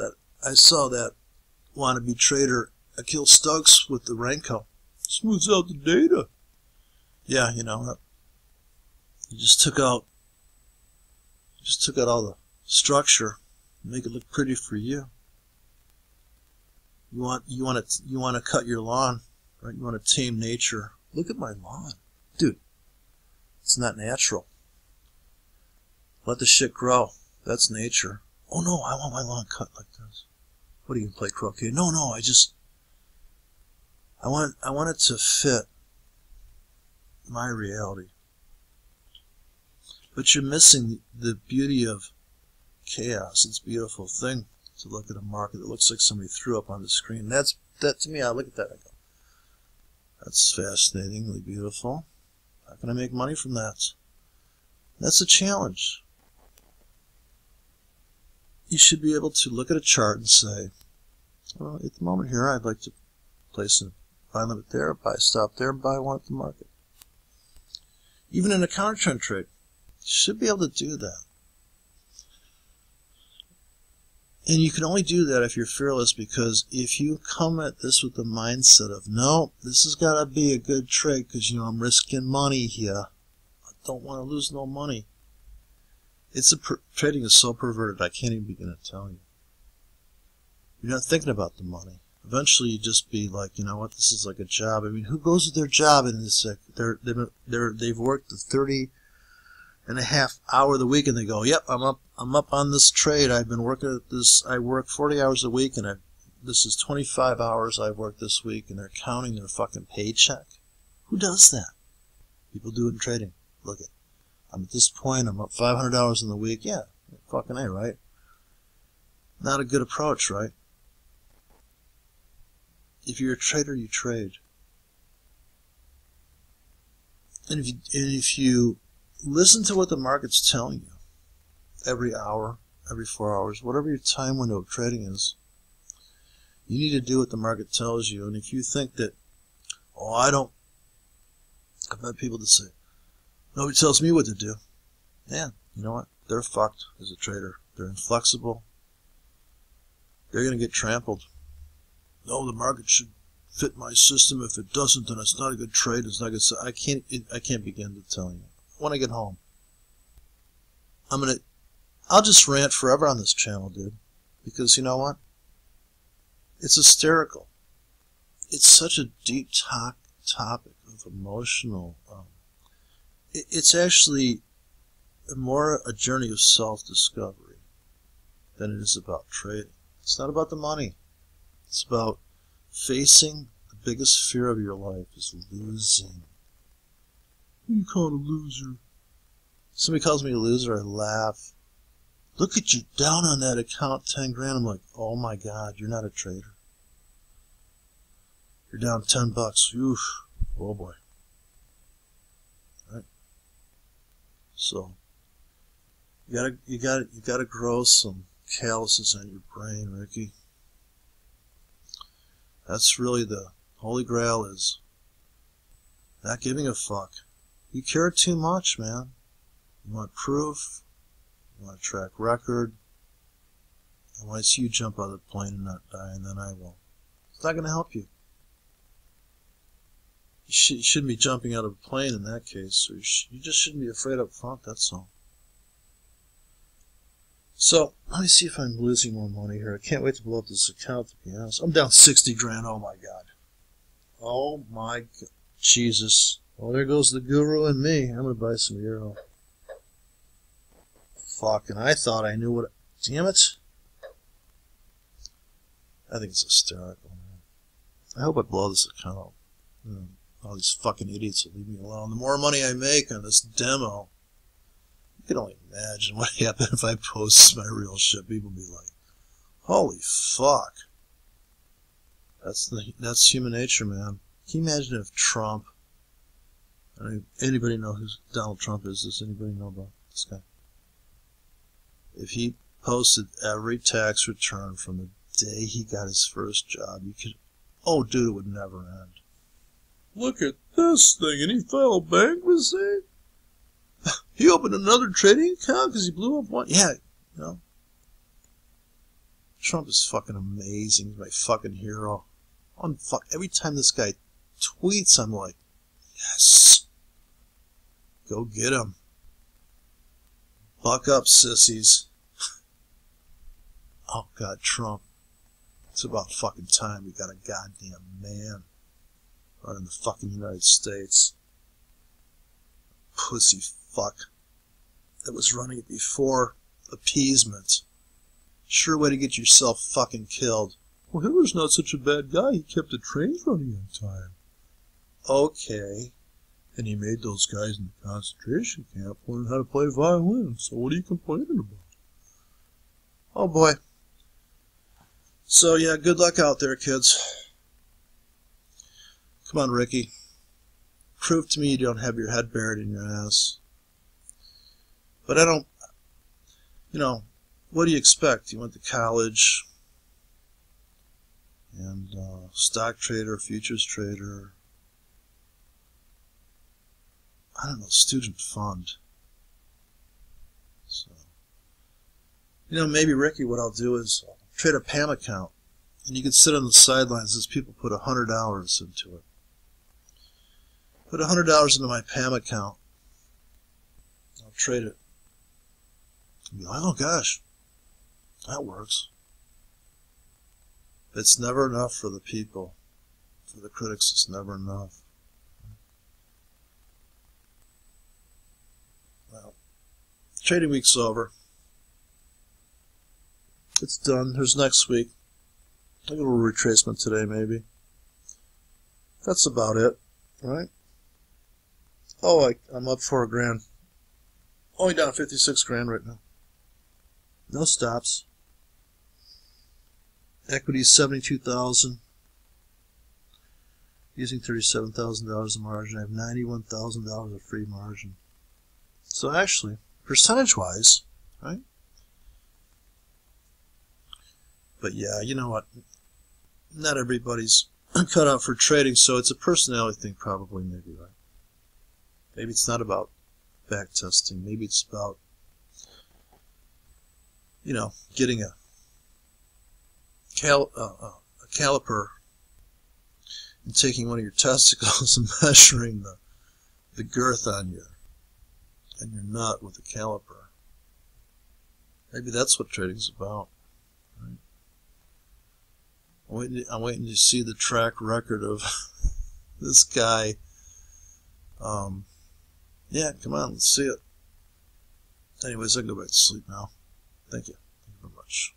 that wannabe trader Akil Stokes with the Renko. Smooths out the data. Yeah, you just took out all the structure, make it look pretty for you. You want to cut your lawn, right? You want to tame nature Look at my lawn. Dude, it's not natural. Let the shit grow. That's nature. Oh no, I want my lawn cut like this. What do you play croquet? No, I want it to fit my reality. But you're missing the beauty of chaos. It's a beautiful thing to look at a market that looks like somebody threw up on the screen. That to me, I look at that, I go, that's fascinatingly beautiful. How can I make money from that? That's a challenge. You should be able to look at a chart and say, well, at the moment here, I'd like to place a buy limit there, buy stop there, buy one at the market. Even in a counter trend trade, you should be able to do that. And you can only do that if you're fearless, because if you come at this with the mindset of, no, this has got to be a good trade because, I'm risking money here. I don't want to lose no money. Trading is so perverted, I can't even begin to tell you. You're not thinking about the money. Eventually, you just be like, you know what, this is like a job. I mean, who goes to their job and is like, they've worked the 30.5 hour of the week, and they go, yep, I'm up on this trade. I've been working at this. I work 40 hours a week, and this is 25 hours I've worked this week, and they're counting their fucking paycheck. Who does that? People do it in trading. Look at, I'm at this point. I'm up $500 in the week. Yeah, fucking A, right? Not a good approach, right? If you're a trader, you trade. And if you listen to what the market's telling you every hour, every 4 hours, whatever your time window of trading is, you need to do what the market tells you. And if you think that, I've had people that say, nobody tells me what to do. Yeah, you know what? They're fucked as a trader. They're inflexible. They're going to get trampled. No, the market should fit my system. If it doesn't, then it's not a good trade. It's not good. I can't begin to tell you. When I get home, I'll just rant forever on this channel, dude. Because you know what? It's hysterical. It's such a deep topic of emotional. It's actually more a journey of self-discovery than it is about trading. It's not about the money. It's about facing the biggest fear of your life is losing. Who you call a loser? Somebody calls me a loser, I laugh. Look at you down on that account, 10 grand. I'm like, oh my God, you're not a trader. You're down $10. Oof. Oh boy. Right? So you gotta grow some calluses on your brain, Ricky. That's really the holy grail, is not giving a fuck. You care too much, man. You want proof. You want a track record. I want to see you jump out of the plane and not die, and then I will. It's not going to help you. You shouldn't be jumping out of a plane in that case. Or you just shouldn't be afraid up front, that's all. So, let me see if I'm losing more money here. I can't wait to blow up this account, to be honest. I'm down 60 grand. Oh, my God. Oh, my God. Jesus. Well, there goes the guru and me. I'm going to buy some Euro. Fucking, I thought I knew what... Damn it. I think it's hysterical, man. I hope I blow this account up. All these fucking idiots will leave me alone. The more money I make on this demo... You can only imagine what happened if I post my real shit. People be like, holy fuck. That's human nature, man. Can you imagine if Trump... anybody know who Donald Trump is? Does anybody know about this guy? If he posted every tax return from the day he got his first job, you could... Oh, dude, it would never end. Look at this thing, and he filed bankruptcy? He opened another trading account because he blew up one. Yeah, you know. Trump is fucking amazing. He's my fucking hero. Every time this guy tweets, I'm like, yes. Go get him. Buck up, sissies. Oh, God, Trump. It's about fucking time we got a goddamn man. running the fucking United States. Pussy fuck that was running it before appeasement. Sure way to get yourself fucking killed. Well, Hitler's not such a bad guy. He kept the trains running on time. Okay. And he made those guys in the concentration camp learn how to play violin. So what are you complaining about? Oh boy. So yeah, good luck out there, kids. Come on, Ricky. Prove to me you don't have your head buried in your ass. But I don't, what do you expect? You went to college and stock trader, futures trader, I don't know, student fund. So, maybe, Ricky, what I'll do is trade a PAM account, and you can sit on the sidelines as people put $100 into it. Put $100 into my PAM account. I'll trade it. And be like, oh gosh, that works. It's never enough for the people. For the critics, it's never enough. Well, trading week's over. It's done. There's next week. A little retracement today, maybe. That's about it, right? Oh, I'm up for $1,000. Only down 56 grand right now. No stops. Equity is 72,000. Using $37,000 of margin, I have $91,000 of free margin. So actually, percentage-wise, right? But yeah, you know what? Not everybody's cut out for trading, so it's a personality thing, probably, maybe, right? Maybe it's not about back testing. Maybe it's about, getting a caliper and taking one of your testicles and measuring the girth on your nut with a caliper. Maybe that's what trading's about. Right? I'm waiting to see the track record of this guy. Yeah, come on, let's see it. Anyways, I can go back to sleep now. Thank you. Thank you very much.